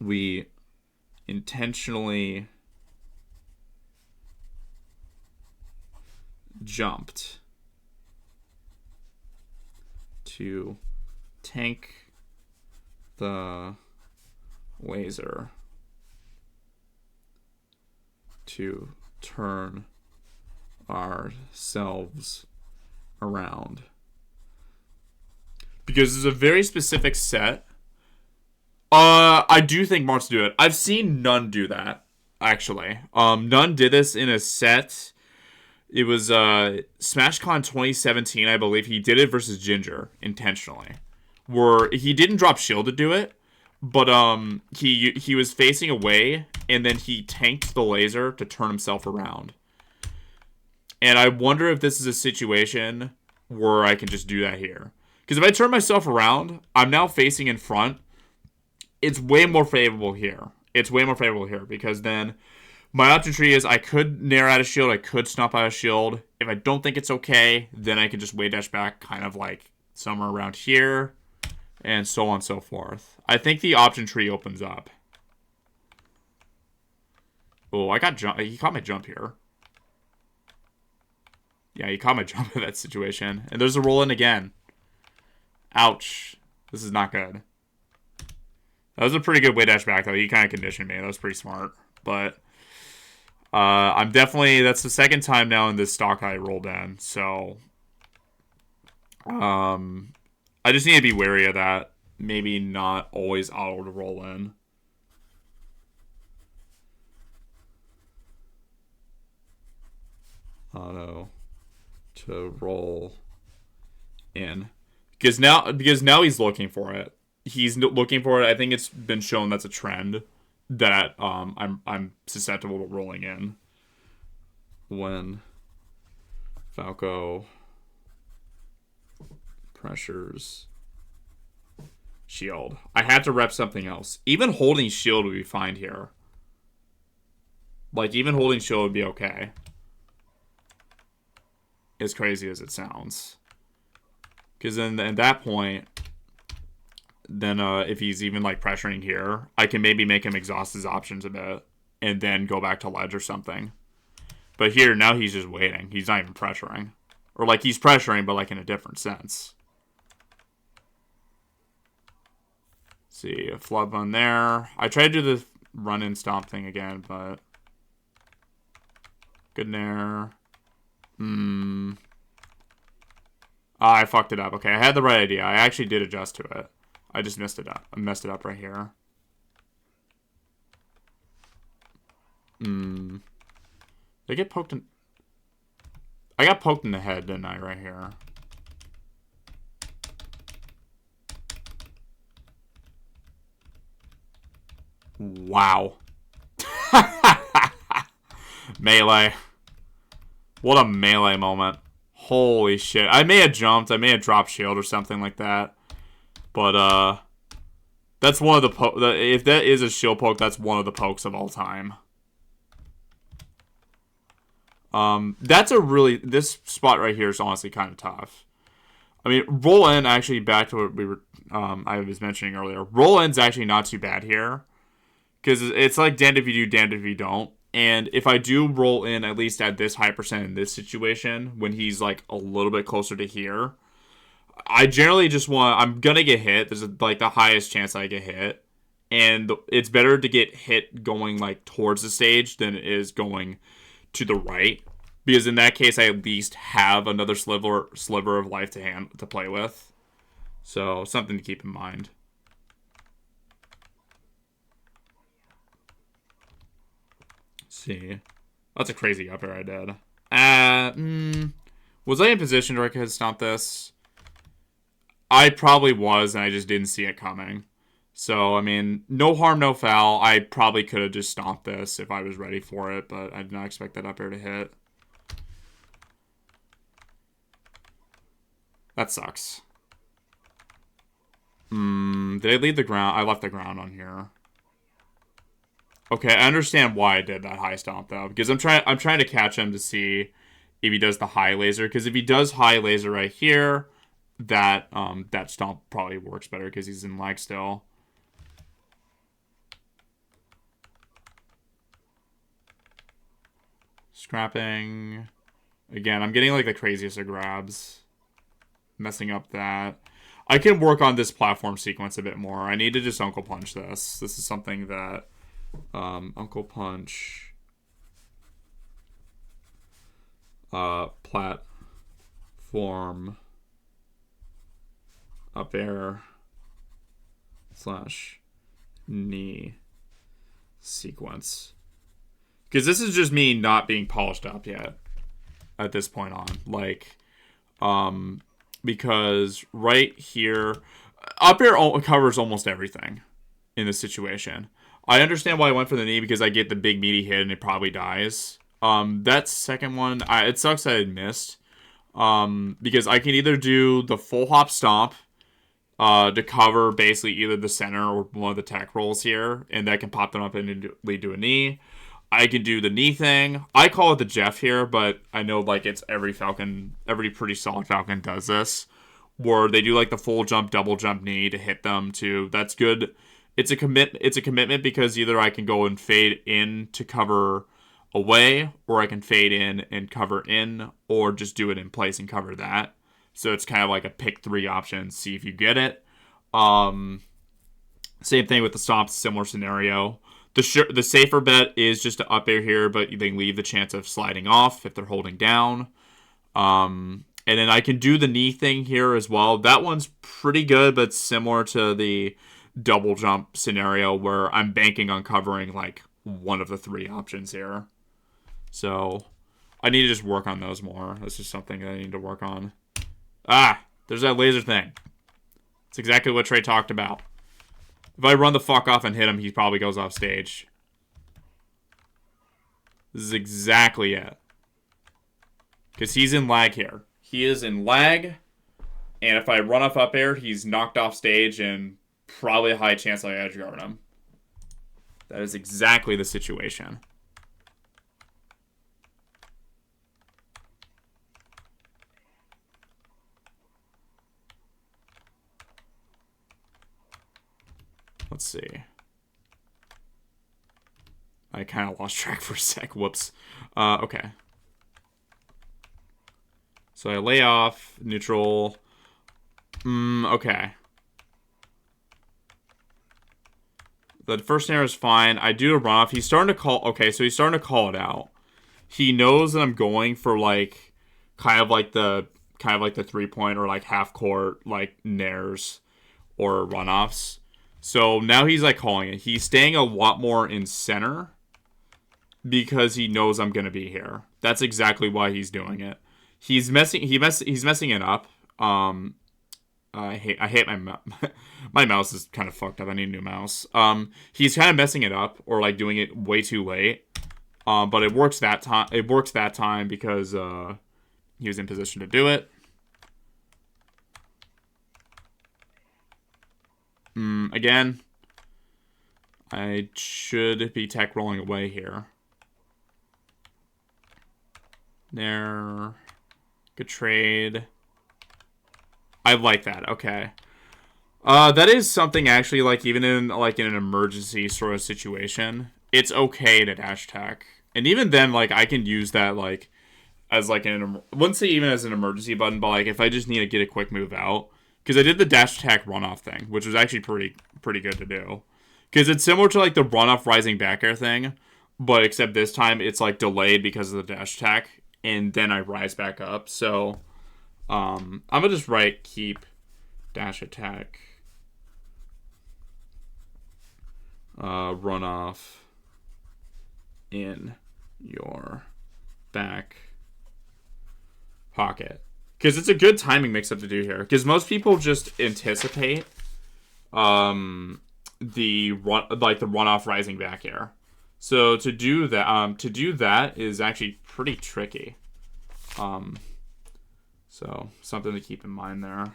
we intentionally jumped to tank the laser to turn ourselves around? Because it's a very specific set. I do think Marks do it. I've seen None do that, actually. None did this in a set. It was SmashCon 2017, I believe. He did it versus Ginger intentionally, where he didn't drop shield to do it, but he was facing away, and then he tanked the laser to turn himself around. And I wonder if this is a situation where I can just do that here. Because if I turn myself around, I'm now facing in front. It's way more favorable here. It's way more favorable here because then my option tree is I could nair out a shield. I could stomp out a shield. If I don't think it's okay, then I can just wave dash back kind of like somewhere around here and so on and so forth. I think the option tree opens up. Oh, I got jump. He caught my jump here. Yeah, he caught my jump in that situation. And there's a roll in again. Ouch. This is not good. That was a pretty good way dash back, though. He kind of conditioned me. That was pretty smart. But I'm definitely... That's the second time now in this stock I rolled in. So I just need to be wary of that. Maybe not always auto to roll in. Auto to roll in. Because now he's looking for it. He's looking for it. I think it's been shown that's a trend that I'm susceptible to rolling in when Falco pressures shield. I had to rep something else. Even holding shield would be fine here. Like, even holding shield would be okay. As crazy as it sounds. Because then at that point, then if he's even like pressuring here, I can maybe make him exhaust his options a bit and then go back to ledge or something. But here, now he's just waiting. He's not even pressuring. Or like he's pressuring, but like in a different sense. See, a flood run there. I tried to do the run and stomp thing again, but good nair. I fucked it up. Okay, I had the right idea. I actually did adjust to it. I just messed it up. I messed it up right here. Did I get poked in? I got poked in the head, didn't I, right here? Wow. Melee. What a melee moment. Holy shit. I may have jumped. I may have dropped shield or something like that. But, that's one of the if that is a shield poke, that's one of the pokes of all time. That's a really... This spot right here is honestly kind of tough. I mean, roll in, actually, back to what we were... I was mentioning earlier. Roll in's actually not too bad here. Because it's like damned if you do, damned if you don't. And if I do roll in at least at this high percent in this situation, when he's like a little bit closer to here, I generally just want... I'm going to get hit. There's like the highest chance I get hit. And it's better to get hit going like towards the stage than it is going to the right. Because in that case, I at least have another sliver of life to play with. So, something to keep in mind. See, that's a crazy up air I did. Was I in position where I could stomp this? I probably was, and I just didn't see it coming. So, I mean, no harm, no foul. I probably could have just stomped this if I was ready for it, but I did not expect that up air to hit. That sucks. Did I leave the ground? I left the ground on here. Okay, I understand why I did that high stomp though, because I'm trying to catch him to see if he does the high laser. Because if he does high laser right here, that stomp probably works better because he's in lag still. Scrapping. Again, I'm getting like the craziest of grabs. Messing up that. I can work on this platform sequence a bit more. I need to just Uncle Punch this. This is something that Uncle Punch platform up air / knee sequence. Because this is just me not being polished up yet at this point on. Like, because right here, Up air covers almost everything in this situation. I understand why I went for the knee because I get the big meaty hit and it probably dies. That second one, it sucks that I missed. Because I can either do the full hop stomp to cover basically either the center or one of the tech rolls here, and that can pop them up and lead to a knee. I can do the knee thing. I call it the Jeff here, but I know like it's every Falcon, every pretty solid Falcon does this, where they do like the full jump, double jump knee to hit them too. That's good. It's a commitment because either I can go and fade in to cover away, or I can fade in and cover in, or just do it in place and cover that. So it's kind of like a pick 3 option, see if you get it. Same thing with the stomp, similar scenario. The safer bet is just to up air here, but they leave the chance of sliding off if they're holding down. And then I can do the knee thing here as well. That one's pretty good, but similar to the double jump scenario where I'm banking on covering like one of the 3 options here. So I need to just work on those more. That's just something that I need to work on. There's that laser thing. It's exactly what Trey talked about. If I run the fuck off and hit him, he probably goes off stage. This is exactly it. Because he's in lag here. He is in lag. And if I run off up air, he's knocked off stage and probably a high chance I edge guard him. That is exactly the situation. Let's see. I kind of lost track for a sec. Whoops. Okay. So I lay off, neutral. Okay. The first snare is fine. I do a runoff. He's starting to call. Okay, so he's starting to call it out. He knows that I'm going for like, kind of like the 3-point or like half court like nares or runoffs. So now he's like calling it. He's staying a lot more in center because he knows I'm gonna be here. That's exactly why he's doing it. He's messing it up. I hate my my mouse is kind of fucked up. I need a new mouse. He's kind of messing it up or like doing it way too late. But it works that time. It works that time because he was in position to do it. Again, I should be tech rolling away here. There. Good trade. I like that. Okay. That is something actually, like, even in an emergency sort of situation, it's okay to dash tech. And even then, like, I can use that, like, as, like, I wouldn't say even as an emergency button, but, like, if I just need to get a quick move out. Because I did the dash attack runoff thing, which was actually pretty good to do. Because it's similar to, like, the runoff rising back air thing, but except this time it's, like, delayed because of the dash attack, and then I rise back up. So, I'm going to just write keep dash attack runoff in your back pocket. Because it's a good timing mix-up to do here. Because most people just anticipate the runoff rising back air. So to do that is actually pretty tricky. So something to keep in mind there.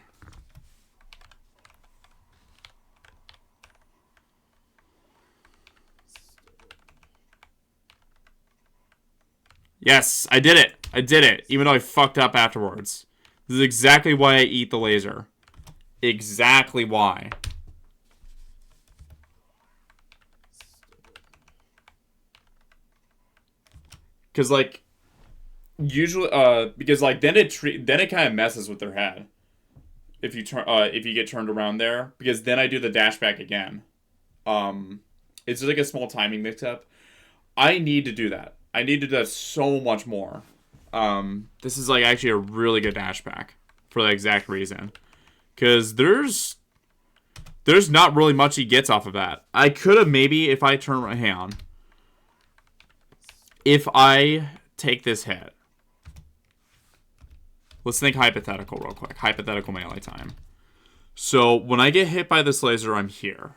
Yes, I did it. I did it, even though I fucked up afterwards. This is exactly why I eat the laser. Exactly why. Because, like, usually, because, like, then it kind of messes with their head. If you get turned around there. Because then I do the dash back again. It's just like a small timing mix-up. I need to do that. I need to do that so much more. This is like actually a really good dash back for that exact reason. Because there's not really much he gets off of that. I could have maybe, if I turn my hand on, if I take this hit. Let's think hypothetical real quick. Hypothetical melee time. So when I get hit by this laser, I'm here.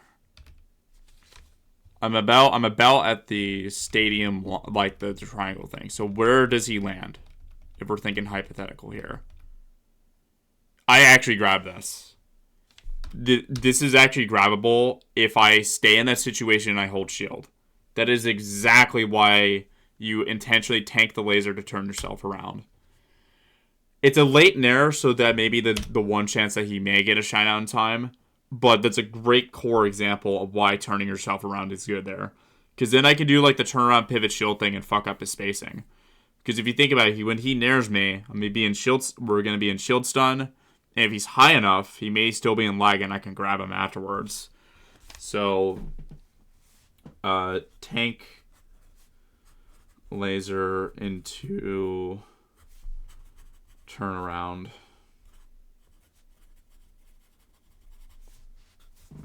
I'm about at the stadium, like the triangle thing. So where does he land? If we're thinking hypothetical here. I actually grab this. This is actually grabbable if I stay in that situation and I hold shield. That is exactly why you intentionally tank the laser to turn yourself around. It's a late nair, so that maybe the one chance that he may get a shine out in time. But that's a great core example of why turning yourself around is good there. Because then I can do like the turnaround pivot shield thing and fuck up his spacing. Because if you think about it, when he nairs me, I'm gonna be in shield. We're gonna be in shield stun, and if he's high enough, he may still be in lag, and I can grab him afterwards. So, tank laser into turnaround.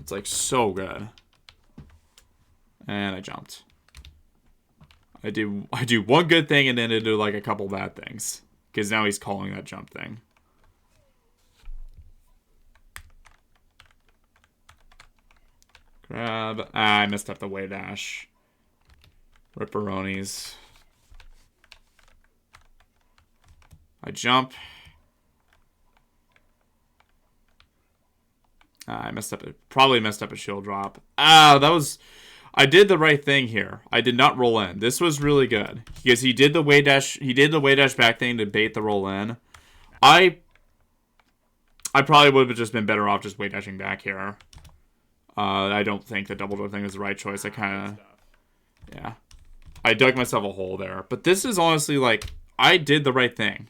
It's like so good. And I jumped. I do one good thing and then I do like a couple bad things. Because now he's calling that jump thing. Grab. I messed up the way dash. Ripperonis. I jump. I probably messed up a shield drop. That was... I did the right thing here. I did not roll in. This was really good. Because he did the way dash back thing to bait the roll in. I probably would have just been better off just way dashing back here. I don't think the double door thing is the right choice. I kind of... Yeah. I dug myself a hole there. But this is honestly like... I did the right thing.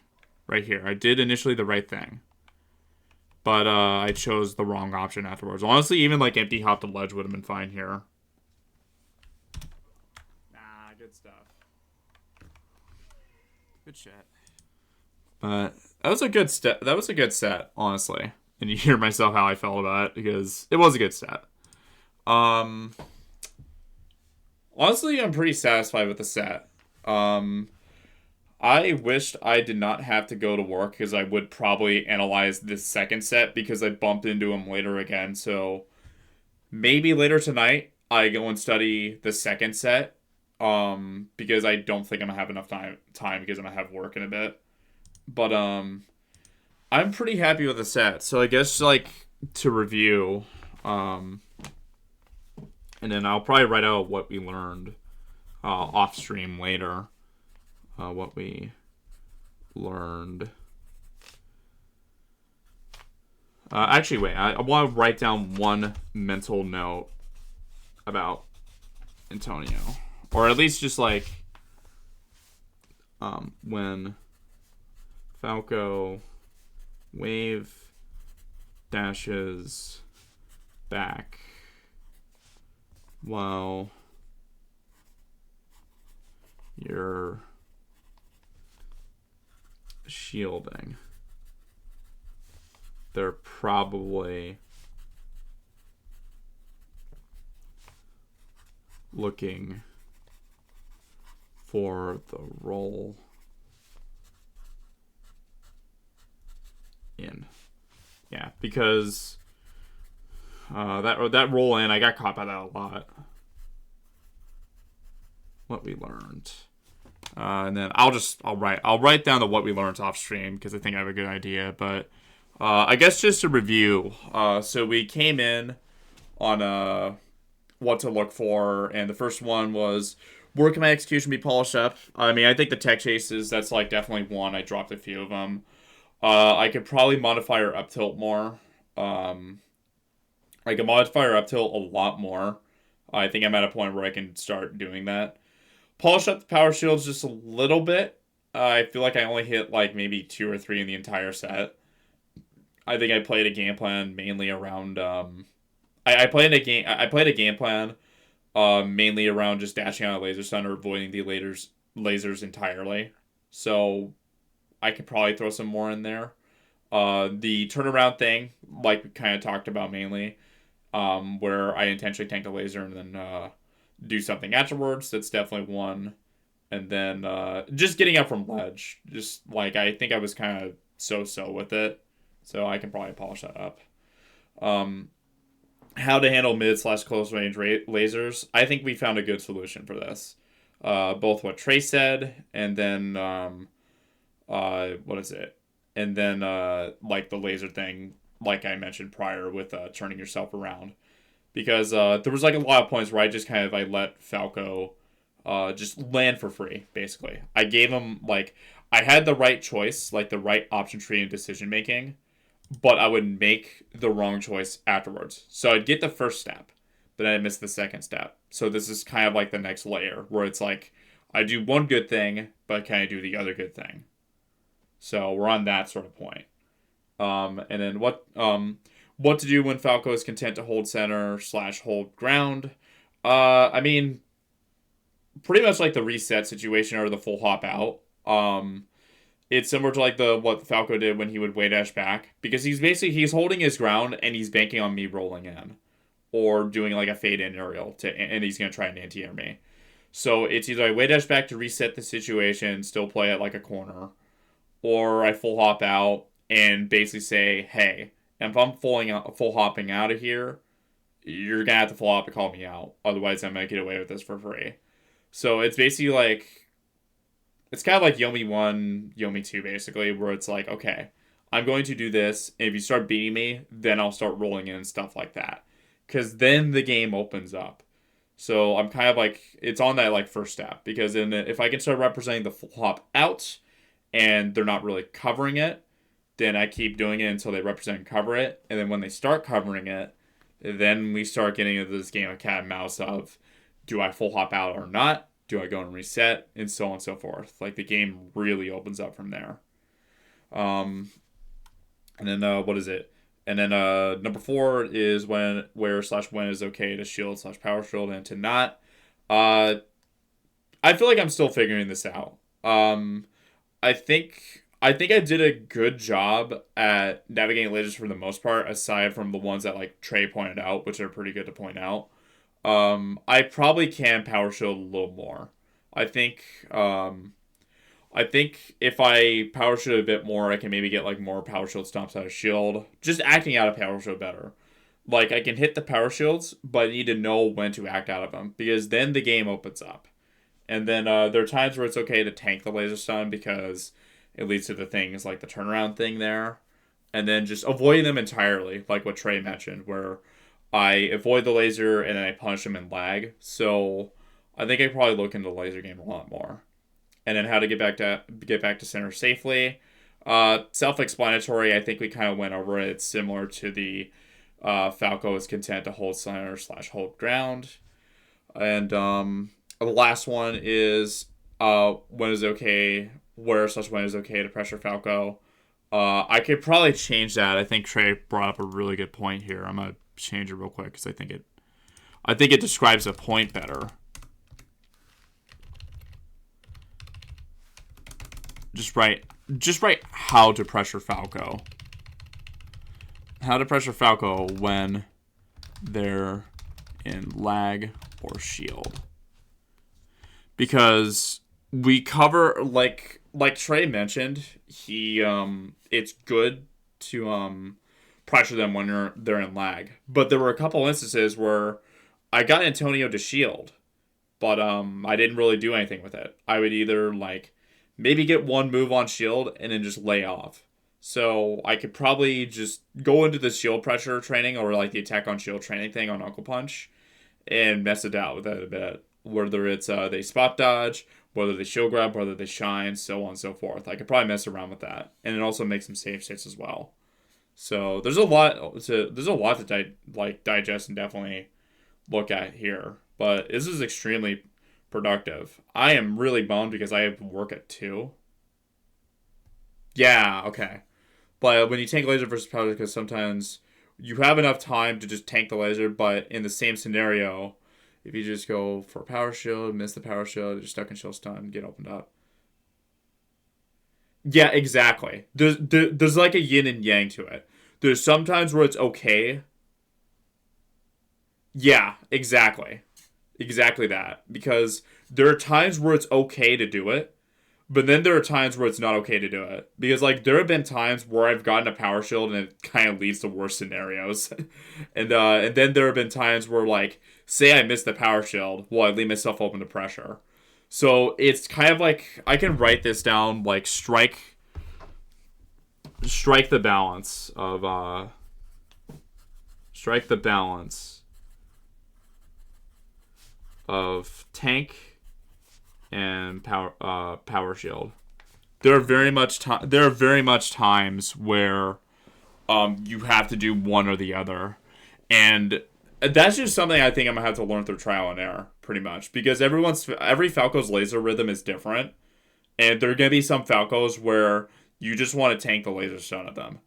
Right here. I did initially the right thing. But I chose the wrong option afterwards. Honestly, even like empty hop the ledge would have been fine here. Nah, good stuff. Good shit. But that was a good set. That was a good set, honestly. And you hear myself how I felt about it because it was a good set. Honestly, I'm pretty satisfied with the set. I wished I did not have to go to work because I would probably analyze this second set because I bumped into him later again. So maybe later tonight I go and study the second set because I don't think I'm going to have enough time because I'm going to have work in a bit. But I'm pretty happy with the set. So I guess like to review and then I'll probably write out what we learned off stream later. What we learned. Actually, wait. I want to write down one mental note about Antonio. Or at least just like when Falco wave dashes back while you're shielding, they're probably looking for the roll in. Yeah, because that roll in, I got caught by that a lot. What we learned. And then I'll write down what we learned off stream because I think I have a good idea. But I guess just to review. So we came in on what to look for, and the first one was where can my execution be polished up? I mean, I think the tech chases, that's like definitely one. I dropped a few of them. I could probably modify her up tilt more. I could modify her up tilt a lot more. I think I'm at a point where I can start doing that. Polish up the power shields just a little bit. I feel like I only hit like maybe 2 or 3 in the entire set. I think I played a game plan mainly around. I played a game plan mainly around just dashing out a laser stun or avoiding the lasers entirely. So I could probably throw some more in there. The turnaround thing, like we kind of talked about mainly, where I intentionally tank a laser and then do something afterwards. That's definitely one. And then just getting up from ledge. Just like I think I was kind of so-so with it. So I can probably polish that up. How to handle mid slash close range lasers. I think we found a good solution for this. Both what Trey said, and then what is it? And then like the laser thing, like I mentioned prior with turning yourself around, because there was like a lot of points where I just kind of I let Falco just land for free. Basically, I gave him like I had the right choice, like the right option tree and decision making, but I would make the wrong choice afterwards. So I'd get the first step, but then I'd miss the second step. So this is kind of like the next layer where it's like I do one good thing, but can I do the other good thing? So we're on that sort of point. And then what to do when Falco is content to hold center slash hold ground? I mean, pretty much like the reset situation or the full hop out. It's similar to like the what Falco did when he would way dash back, because he's holding his ground and he's banking on me rolling in or doing like a fade in aerial and he's gonna try and anti-air me. So it's either I way dash back to reset the situation, still play it like a corner, or I full hop out and basically say, hey, if I'm full hopping out of here, you're gonna have to full hop to call me out. Otherwise, I'm gonna get away with this for free. So it's basically like it's kind of like Yomi 1, Yomi 2, basically, where it's like, okay, I'm going to do this, and if you start beating me, then I'll start rolling in and stuff like that. Because then the game opens up. So I'm kind of like, it's on that like first step, because then if I can start representing the full hop out, and they're not really covering it, then I keep doing it until they represent and cover it, and then when they start covering it, then we start getting into this game of cat and mouse of, do I full hop out or not? Do I go and reset? And so on and so forth. Like, the game really opens up from there. And then, what is it? And then, number 4 is where / when is okay to shield / power shield and to not. I feel like I'm still figuring this out. I think I did a good job at navigating lasers for the most part, aside from the ones that, like, Trey pointed out, which are pretty good to point out. I probably can power shield a little more. I think if I power shield a bit more, I can maybe get like more power shield stomps out of shield. Just acting out of power shield better. Like, I can hit the power shields, but I need to know when to act out of them, because then the game opens up. And then there are times where it's okay to tank the laser stun because it leads to the things like the turnaround thing there. And then just avoiding them entirely, like what Trey mentioned, where I avoid the laser and then I punish him in lag. So I think I probably look into the laser game a lot more. And then how to get back to center safely. Self-explanatory. I think we kind of went over it. It's similar to the Falco is content to hold center / hold ground. And the last one is when is okay, where / when is okay to pressure Falco. I could probably change that. I think Trey brought up a really good point here. I'm gonna change it real quick because I think it describes the point better. Just write how to pressure Falco. How to pressure Falco when they're in lag or shield. Because we cover like Trey mentioned, it's good to pressure them when they're in lag. But there were a couple instances where I got Antonio to shield, but I didn't really do anything with it. I would either like maybe get one move on shield and then just lay off. So I could probably just go into the shield pressure training or like the attack on shield training thing on Uncle Punch and mess it out with that a bit. Whether it's they spot dodge, whether they shield grab, whether they shine, so on and so forth. I could probably mess around with that, and it also makes some save states as well. So there's a lot to digest and definitely look at here. But this is extremely productive. I am really bummed because I have work at 2. Yeah, okay. But when you tank laser versus power, because sometimes you have enough time to just tank the laser, but in the same scenario, if you just go for power shield, miss the power shield, you're stuck in shield stun, get opened up. Yeah, exactly. There's like a yin and yang to it. There's sometimes where it's okay. Yeah, exactly. Exactly that. Because there are times where it's okay to do it, But then there are times where it's not okay to do it. Because, like, there have been times where I've gotten a power shield and it kind of leads to worse scenarios. And then there have been times where, like, say I miss the power shield, well, I leave myself open to pressure. So it's kind of like, I can write this down, like, strike the balance of, strike the balance of tank and power shield. There are very much times where you have to do one or the other, and that's just something I think I'm gonna have to learn through trial and error, pretty much, because every Falco's laser rhythm is different, and there are gonna be some Falcos where you just want to tank the laser stone at them,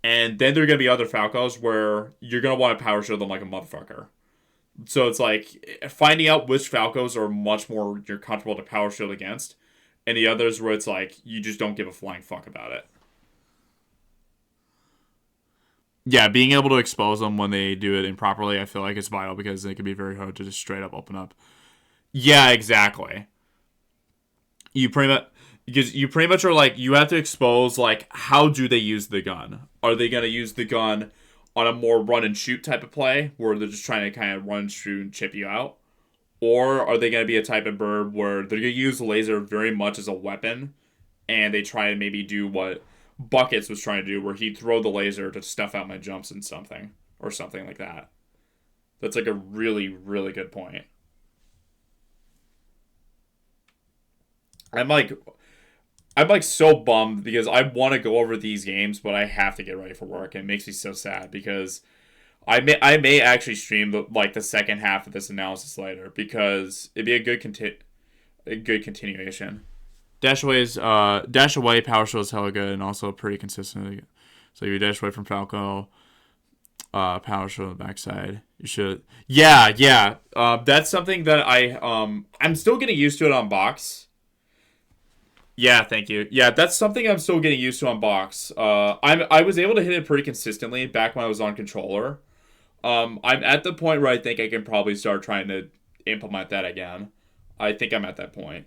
and then there are gonna be other Falcos where you're gonna want to power shield them like a motherfucker. So it's like finding out which Falcos are much more you're comfortable to power shield against, and the others where it's like you just don't give a flying fuck about it. Yeah, being able to expose them when they do it improperly, I feel like it's vital because it can be very hard to just straight up open up. Yeah, exactly. You pretty much because you pretty much are like you have to expose like how do they use the gun? Are they gonna use the gun on a more run and shoot type of play where they're just trying to kind of run and shoot and chip you out? Or are they going to be a type of bird where they're going to use the laser very much as a weapon and they try to maybe do what Buckets was trying to do where he'd throw the laser to stuff out my jumps and something or something like that. That's like a really, really good point. I'm like I'm like so bummed because I want to go over these games, but I have to get ready for work. And it makes me so sad because I may actually stream the second half of this analysis later because it'd be a good continuation. Dash away power shield is hella good and also pretty consistent. So you dash away from Falco, power shield on the backside. You should yeah. That's something that I'm still getting used to it on Boxx. Yeah, thank you. Yeah, that's something I'm still getting used to on Boxx. I was able to hit it pretty consistently back when I was on controller. I'm at the point where I think I can probably start trying to implement that again. I think I'm at that point.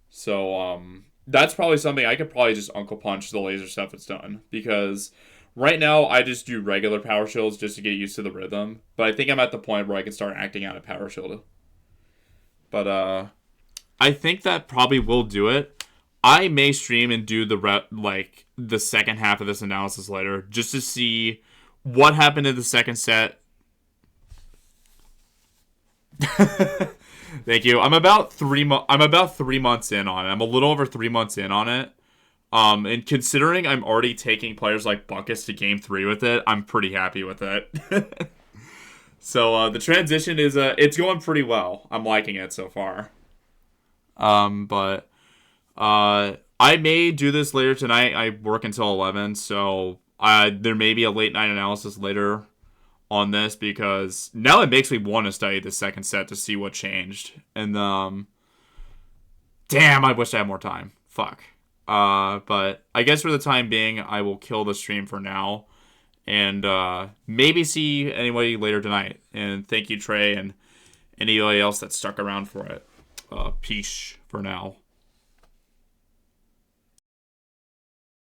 So, that's probably something I could probably just Uncle Punch the laser stuff it's done. Because right now, I just do regular power shields just to get used to the rhythm. But I think I'm at the point where I can start acting out a power shield. But, I think that probably will do it. I may stream and do the second half of this analysis later just to see what happened in the second set. Thank you. I'm about 3 months in on it. I'm a little over 3 months in on it. And considering I'm already taking players like Buckets to game 3 with it, I'm pretty happy with it. So the transition is it's going pretty well. I'm liking it so far. But I may do this later tonight. I work until 11, so there may be a late night analysis later on this because now it makes me want to study the second set to see what changed. And damn, I wish I had more time. Fuck. But I guess for the time being, I will kill the stream for now and maybe see anybody later tonight. And thank you, Trey, and anybody else that stuck around for it. Peace for now.